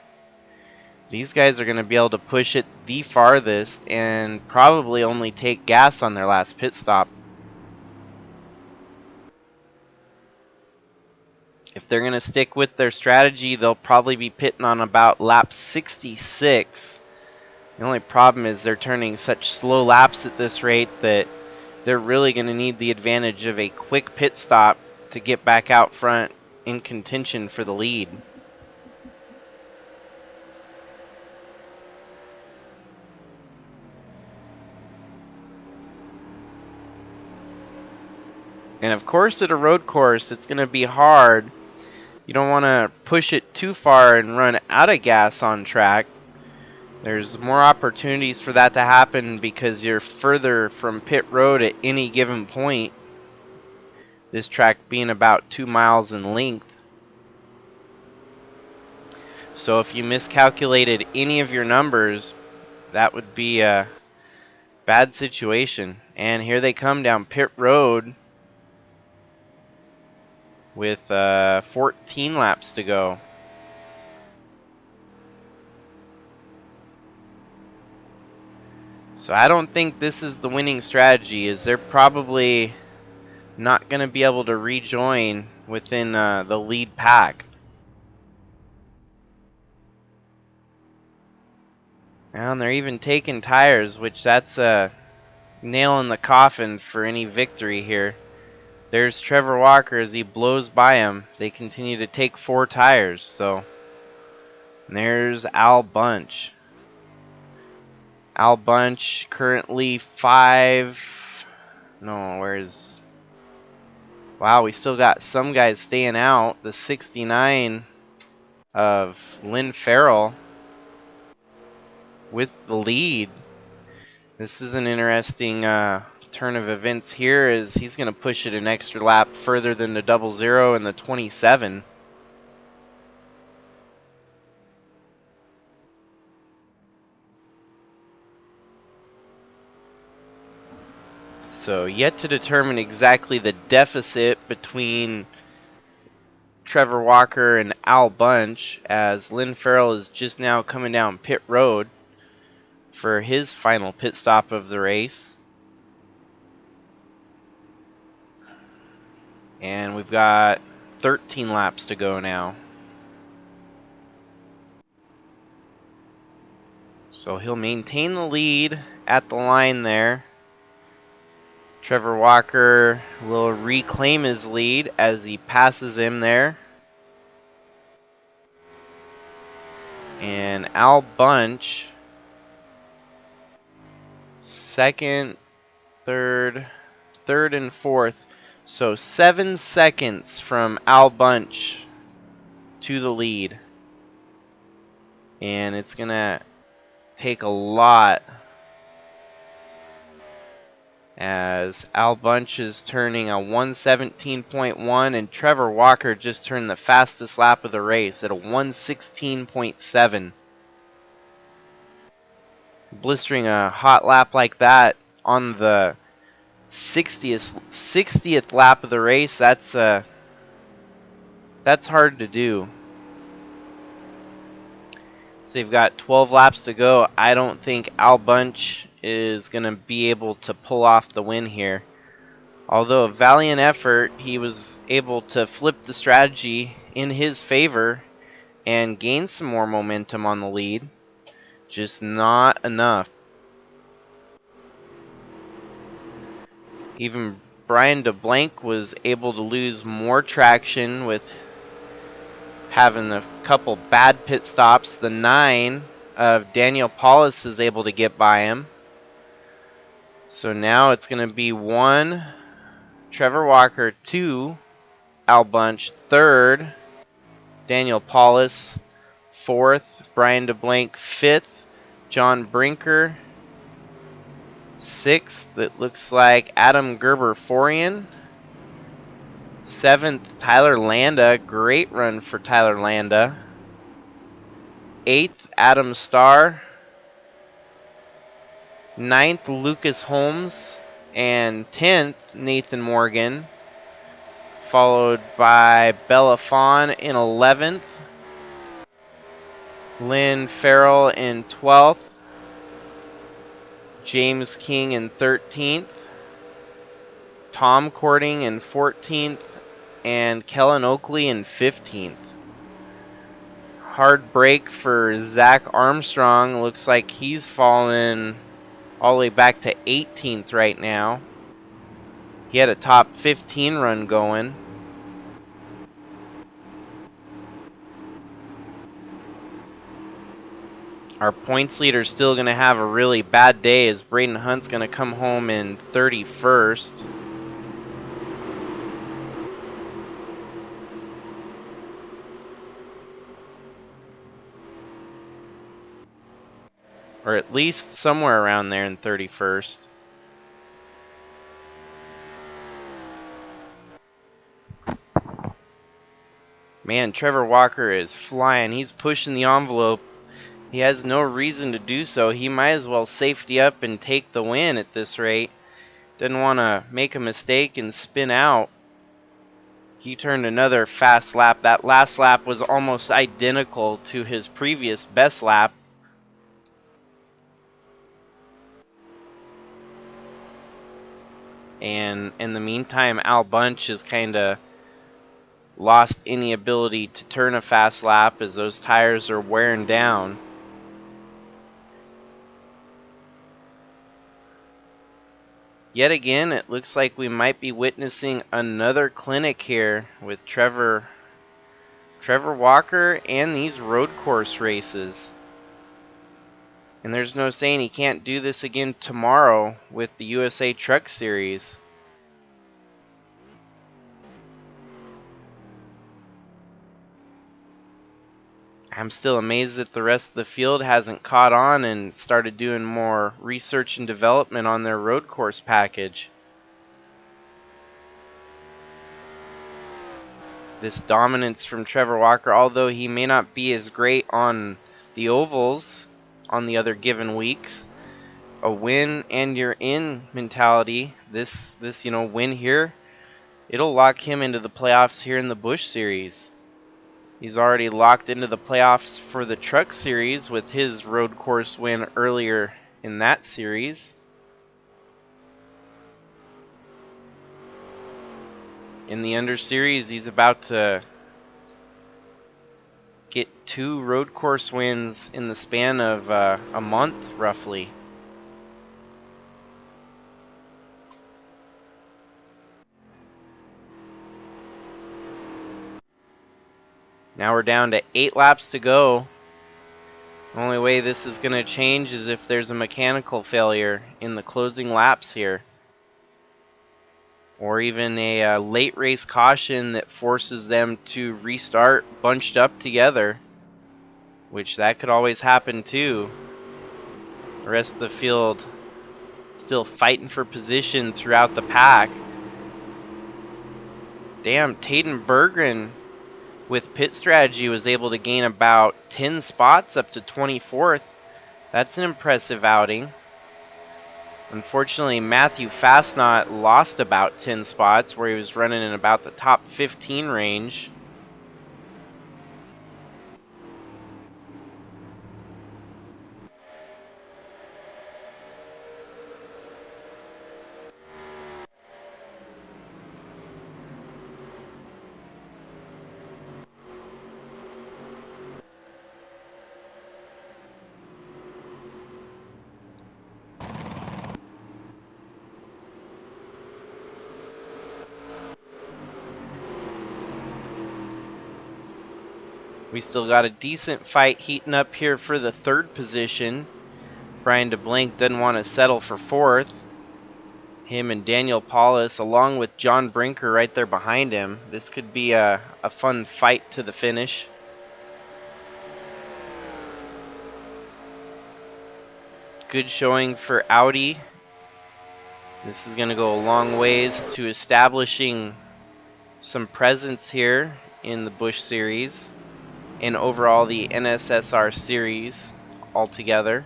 These guys are going to be able to push it the farthest and probably only take gas on their last pit stop. If they're going to stick with their strategy, they'll probably be pitting on about lap 66. The only problem is they're turning such slow laps at this rate that they're really going to need the advantage of a quick pit stop to get back out front in contention for the lead. And of course, at a road course, it's going to be hard. You don't want to push it too far and run out of gas on track. There's more opportunities for that to happen because you're further from pit road at any given point. This track being about 2 miles in length. So if you miscalculated any of your numbers, that would be a bad situation. And here they come down pit road with 14 laps to go. So I don't think this is the winning strategy, as they're probably not going to be able to rejoin within the lead pack. And they're even taking tires, which that's a nail in the coffin for any victory here. There's Trevor Walker as he blows by him. They continue to take 4 tires, so there's Al Bunch. Al Bunch currently 5. No, where's... Wow, we still got some guys staying out. The 69 of Lynn Farrell with the lead. This is an interesting turn of events here, as he's going to push it an extra lap further than the 00 and the 27. So yet to determine exactly the deficit between Trevor Walker and Al Bunch, as Lynn Farrell is just now coming down pit road for his final pit stop of the race. And we've got 13 laps to go now. So he'll maintain the lead at the line there. Trevor Walker will reclaim his lead as he passes him there. And Al Bunch, second, third and fourth. So 7 seconds from Al Bunch to the lead. And it's going to take a lot, as Al Bunch is turning a 1:17.1 and Trevor Walker just turned the fastest lap of the race at a 1:16.7. Blistering a hot lap like that on the 60th lap of the race. That's hard to do. So you've got 12 laps to go. I don't think Al Bunch is going to be able to pull off the win here. Although a valiant effort, he was able to flip the strategy in his favor and gain some more momentum on the lead. Just not enough. Even Brian DeBlanc was able to lose more traction with having a couple bad pit stops. The 9 of Daniel Paulus is able to get by him. So now it's going to be 1, Trevor Walker, 2, Al Bunch, 3rd, Daniel Paulus, 4th, Brian DeBlanc, 5th, John Brinker, 6th, it looks like Adam Gerber-Forian, 7th, Tyler Landa, great run for Tyler Landa, 8th, Adam Starr, 9th, Lucas Holmes, and 10th, Nathan Morgan, followed by Bella Fawn in 11th, Lynn Farrell in 12th, James King in 13th, Tom Cording in 14th, and Kellen Oakley in 15th. Hard break for Zach Armstrong. Looks like he's fallen all the way back to 18th right now. He had a top 15 run going. Our points leader is still going to have a really bad day as Braden Hunt's going to come home in 31st. Or at least somewhere around there in 31st. Man, Trevor Walker is flying. He's pushing the envelope. He has no reason to do so. He might as well safety up and take the win at this rate. Didn't want to make a mistake and spin out. He turned another fast lap. That last lap was almost identical to his previous best lap. And in the meantime, Al Bunch has kind of lost any ability to turn a fast lap as those tires are wearing down. Yet again, it looks like we might be witnessing another clinic here with Trevor Walker and these road course races. And there's no saying he can't do this again tomorrow with the USA Truck Series. I'm still amazed that the rest of the field hasn't caught on and started doing more research and development on their road course package. This dominance from Trevor Walker, although he may not be as great on the ovals on the other given weeks, a win and you're in mentality, this win here, it'll lock him into the playoffs here in the Busch Series. He's already locked into the playoffs for the Truck Series with his road course win earlier in that series. In the Under Series, he's about to get 2 road course wins in the span of a month, roughly. Now we're down to 8 laps to go. The only way this is going to change is if there's a mechanical failure in the closing laps here. Or even a late race caution that forces them to restart bunched up together. Which that could always happen too. The rest of the field still fighting for position throughout the pack. Damn, Taden Berggren with pit strategy was able to gain about 10 spots up to 24th. That's an impressive outing. Unfortunately, Matthew Fastnot lost about 10 spots, where he was running in about the top 15 range. We still got a decent fight heating up here for the third position. Brian DeBlanc doesn't want to settle for fourth. Him and Daniel Paulus, along with John Brinker right there behind him. This could be a fun fight to the finish. Good showing for Audi. This is going to go a long ways to establishing some presence here in the Busch Series and overall the NSSR series altogether.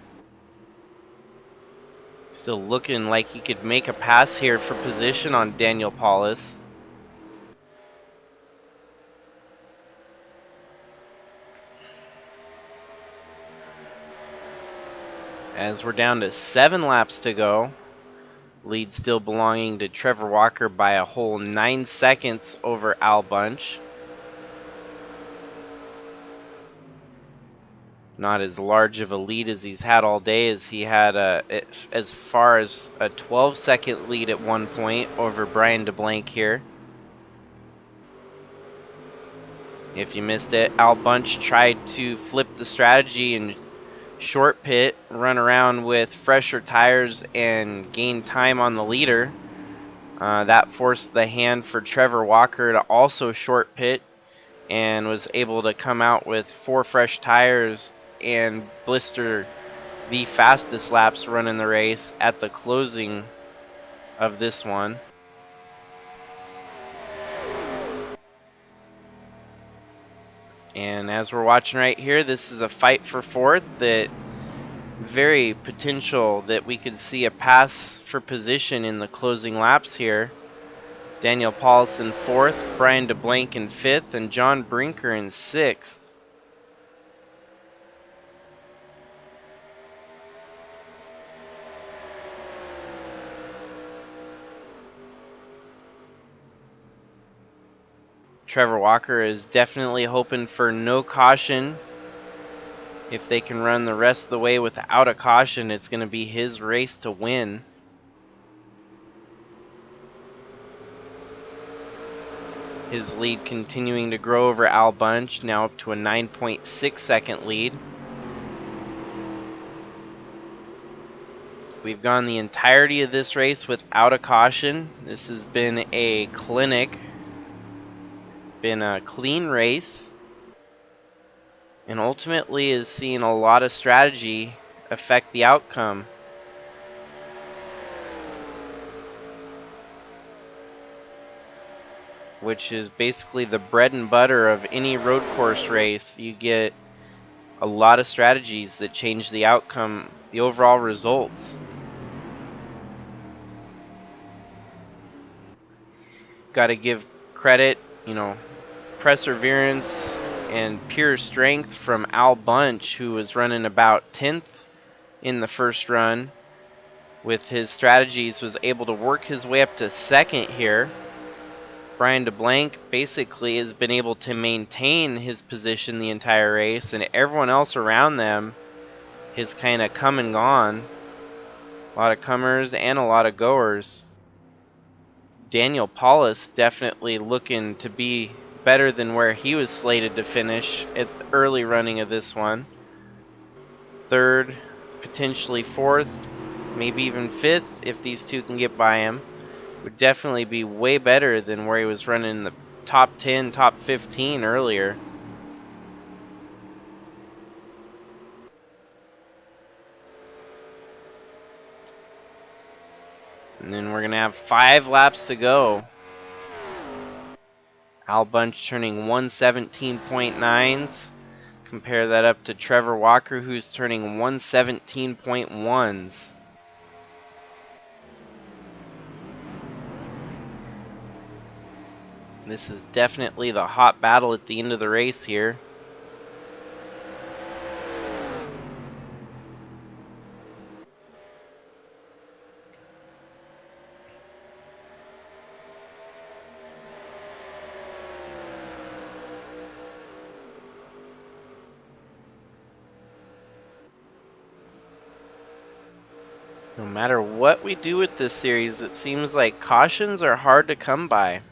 Still looking like he could make a pass here for position on Daniel Paulus. As we're down to 7 laps to go. Lead still belonging to Trevor Walker by a whole 9 seconds over Al Bunch. Not as large of a lead as he's had all day, as he had as far as a 12-second lead at one point over Brian DeBlanc here. If you missed it, Al Bunch tried to flip the strategy and short pit, run around with fresher tires and gain time on the leader. That forced the hand for Trevor Walker to also short pit and was able to come out with 4 fresh tires and blister the fastest laps running the race at the closing of this one. And as we're watching right here, this is a fight for fourth that very potential that we could see a pass for position in the closing laps here. Daniel Paulus in fourth, Brian DeBlanc in fifth, and John Brinker in sixth. Trevor Walker is definitely hoping for no caution. If they can run the rest of the way without a caution, it's going to be his race to win. His lead continuing to grow over Al Bunch, now up to a 9.6 second lead. We've gone the entirety of this race without a caution. This has been a clinic, been a clean race, and ultimately is seeing a lot of strategy affect the outcome. Which is basically the bread and butter of any road course race. You get a lot of strategies that change the outcome, the overall results. Got to give credit, perseverance and pure strength from Al Bunch, who was running about 10th in the first run. With his strategies, was able to work his way up to second here. Brian DeBlanc basically has been able to maintain his position the entire race, and everyone else around them has kind of come and gone. A lot of comers and a lot of goers. Daniel Paulus definitely looking to be better than where he was slated to finish at the early running of this one. Third, potentially fourth, maybe even fifth if these two can get by him. Would definitely be way better than where he was running in the top 10, top 15 earlier. And then we're going to have 5 laps to go. Al Bunch turning 117.9s. Compare that up to Trevor Walker, who's turning 117.1s. This is definitely the hot battle at the end of the race here. No matter what we do with this series, it seems like cautions are hard to come by.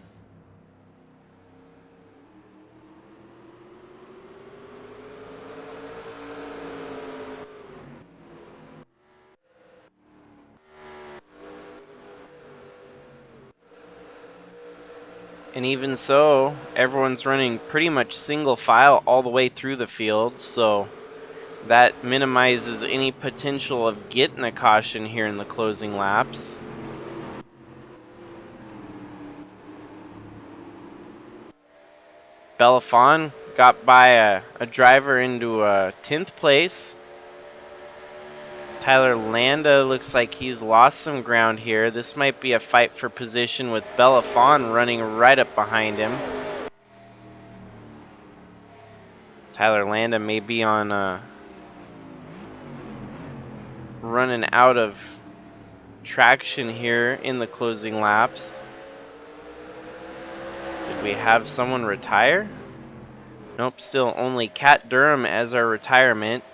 And even so, everyone's running pretty much single file all the way through the field, so that minimizes any potential of getting a caution here in the closing laps. Belafon got by a driver into 10th place. Tyler Landa looks like he's lost some ground here. This might be a fight for position with Belafon running right up behind him. Tyler Landa may be on running out of traction here in the closing laps. Did we have someone retire? Nope, still only Kat Durham as our retirement.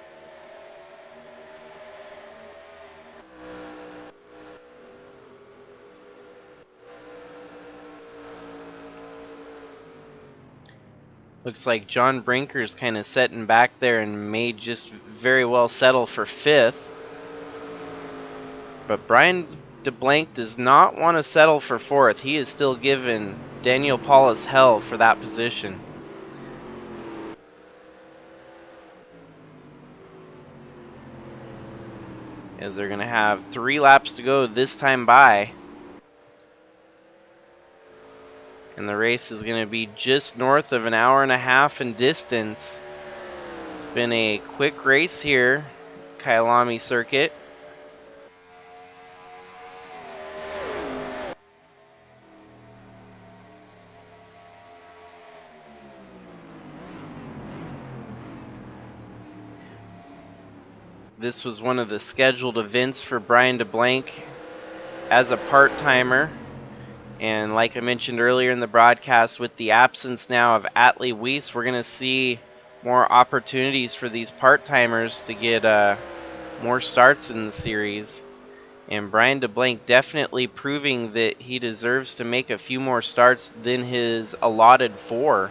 Looks like John Brinker's kind of setting back there and may just very well settle for 5th. But Brian DeBlanc does not want to settle for 4th. He is still giving Daniel Paulus hell for that position. As they're going to have 3 laps to go this time by. And the race is going to be just north of an hour and a half in distance. It's been a quick race here, Kyalami circuit. This was one of the scheduled events for Brian DeBlanc as a part-timer. And like I mentioned earlier in the broadcast, with the absence now of Atlee Weiss, we're going to see more opportunities for these part-timers to get more starts in the series. And Brian DeBlanc definitely proving that he deserves to make a few more starts than his allotted 4.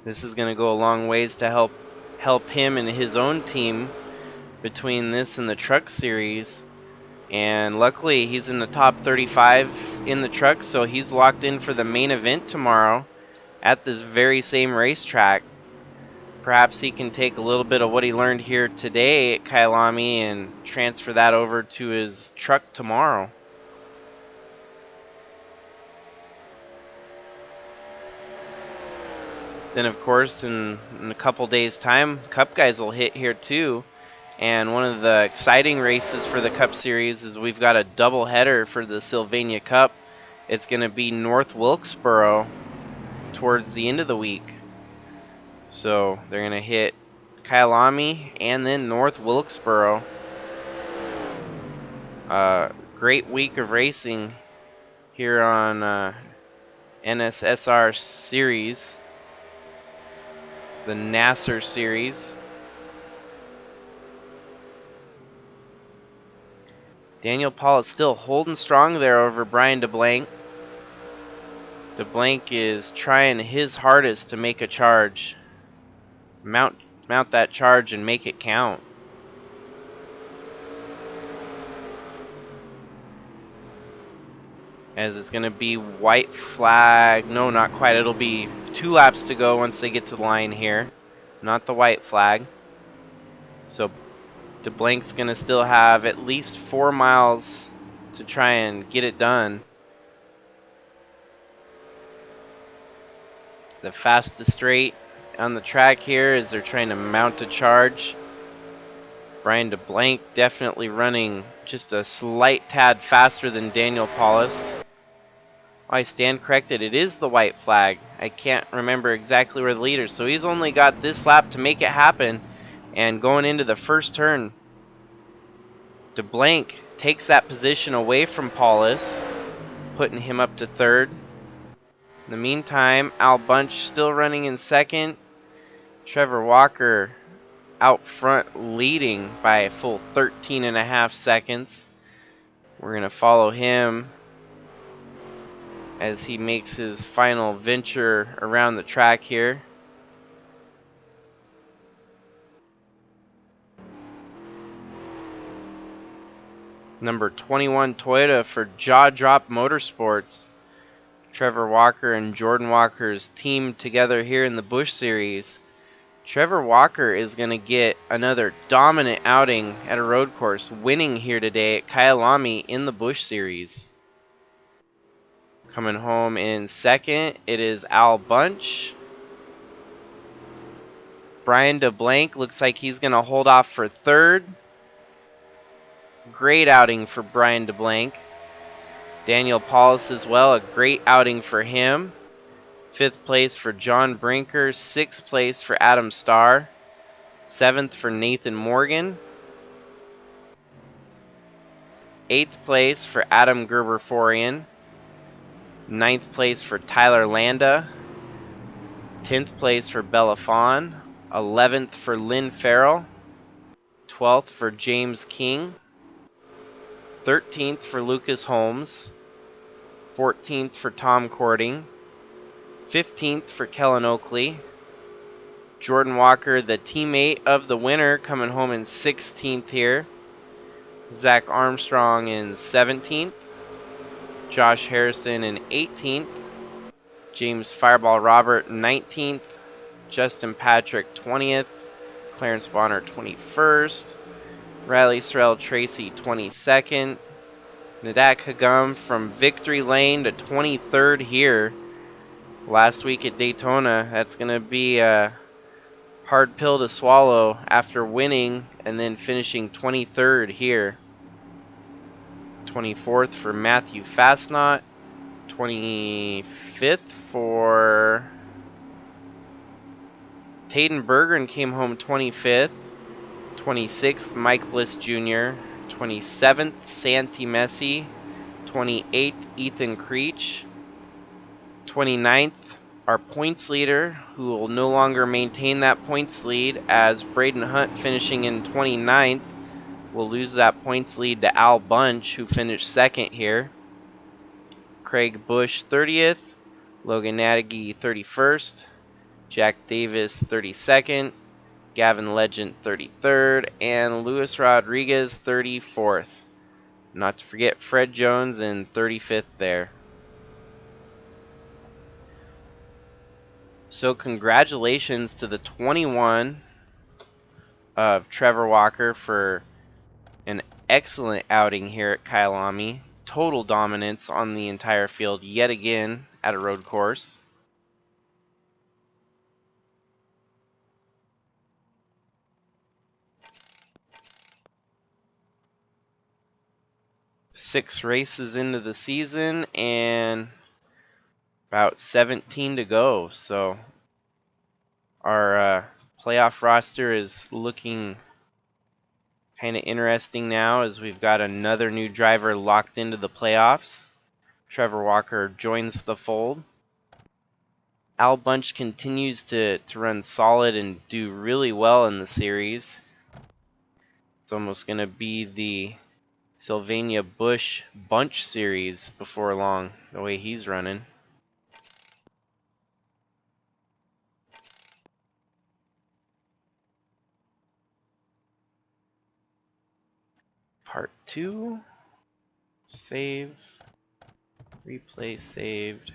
This is going to go a long ways to help him and his own team between this and the truck series. And luckily he's in the top 35 in the truck, so he's locked in for the main event tomorrow at this very same racetrack. Perhaps he can take a little bit of what he learned here today at Kyalami and transfer that over to his truck tomorrow. Then of course in a couple days time, Cup guys will hit here too. And one of the exciting races for the Cup Series is we've got a double header for the Sylvania Cup. It's going to be North Wilkesboro towards the end of the week. So they're going to hit Kyalami and then North Wilkesboro. Great week of racing here on NSSR Series, the Nasser Series. Daniel Paul is still holding strong there over Brian DeBlanc. DeBlanc is trying his hardest to make a charge. Mount that charge and make it count. As it's going to be white flag. No, not quite. It'll be 2 laps to go once they get to the line here. Not the white flag. So DeBlanc's going to still have at least 4 miles to try and get it done. The fastest straight on the track here as they're trying to mount a charge. Brian DeBlanc definitely running just a slight tad faster than Daniel Paulus. I stand corrected. It is the white flag. I can't remember exactly where the leader is. So he's only got this lap to make it happen. And going into the first turn, DeBlanc takes that position away from Paulus, putting him up to third. In the meantime, Al Bunch still running in second. Trevor Walker out front leading by a full 13.5 seconds. We're going to follow him as he makes his final venture around the track here. Number 21 Toyota for Jaw Drop Motorsports. Trevor Walker and Jordan Walker's team together here in the Busch Series. Trevor Walker is going to get another dominant outing at a road course, winning here today at Kyalami in the Busch Series. Coming home in second, it is Al Bunch. Brian DeBlanc looks like he's going to hold off for third. Great outing for Brian DeBlanc. Daniel Paulus as well, a great outing for him. Fifth place for John Brinker. Sixth place for Adam Starr. Seventh for Nathan Morgan. Eighth place for Adam Gerber-Forian. Ninth place for Tyler Landa. 10th place for Bella Fawn. 11th for Lynn Farrell. 12th for James King. 13th for Lucas Holmes. 14th for Tom Cording. 15th for Kellen Oakley. Jordan Walker, the teammate of the winner, coming home in 16th here. Zach Armstrong in 17th. Josh Harrison in 18th. James Fireball Robert 19th. Justin Patrick 20th. Clarence Bonner 21st. Riley Sorrell Tracy 22nd. Nadak Hagum from Victory Lane to 23rd here. Last week at Daytona, that's going to be a hard pill to swallow after winning and then finishing 23rd here. 24th for Matthew Fastnot. 25th for Tayden Bergeron came home 25th. 26th, Mike Bliss Jr. 27th, Santi Messi. 28th, Ethan Creech. 29th, our points leader, who will no longer maintain that points lead as Braden Hunt finishing in 29th. Will lose that points lead to Al Bunch, who finished second here. Craig Bush 30th. Logan Nagy 31st. Jack Davis 32nd. Gavin Legend 33rd, and Luis Rodriguez 34th. Not to forget Fred Jones in 35th there. So congratulations to the 21 of Trevor Walker for an excellent outing here at Kyalami. Total dominance on the entire field yet again at a road course. Six races into the season and about 17 to go. So our playoff roster is looking kind of interesting now as we've got another new driver locked into the playoffs. Trevor Walker joins the fold. Al Bunch continues to run solid and do really well in the series. It's almost going to be the Sylvania Busch Bunch series before long, the way he's running. Part 2. Save. Replay saved.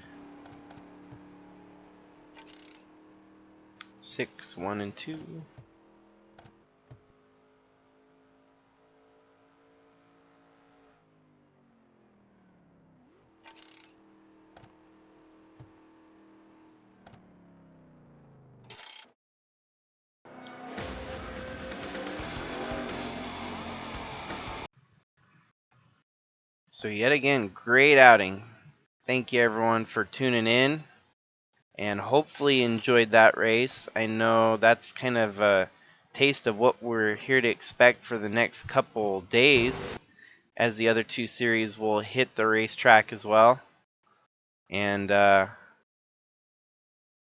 6, 1, and 2. So yet again, great outing. Thank you everyone for tuning in, and hopefully you enjoyed that race. I know that's kind of a taste of what we're here to expect for the next couple days, as the other two series will hit the racetrack as well. And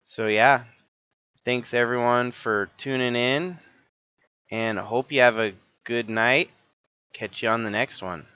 so yeah, thanks everyone for tuning in, and I hope you have a good night. Catch you on the next one.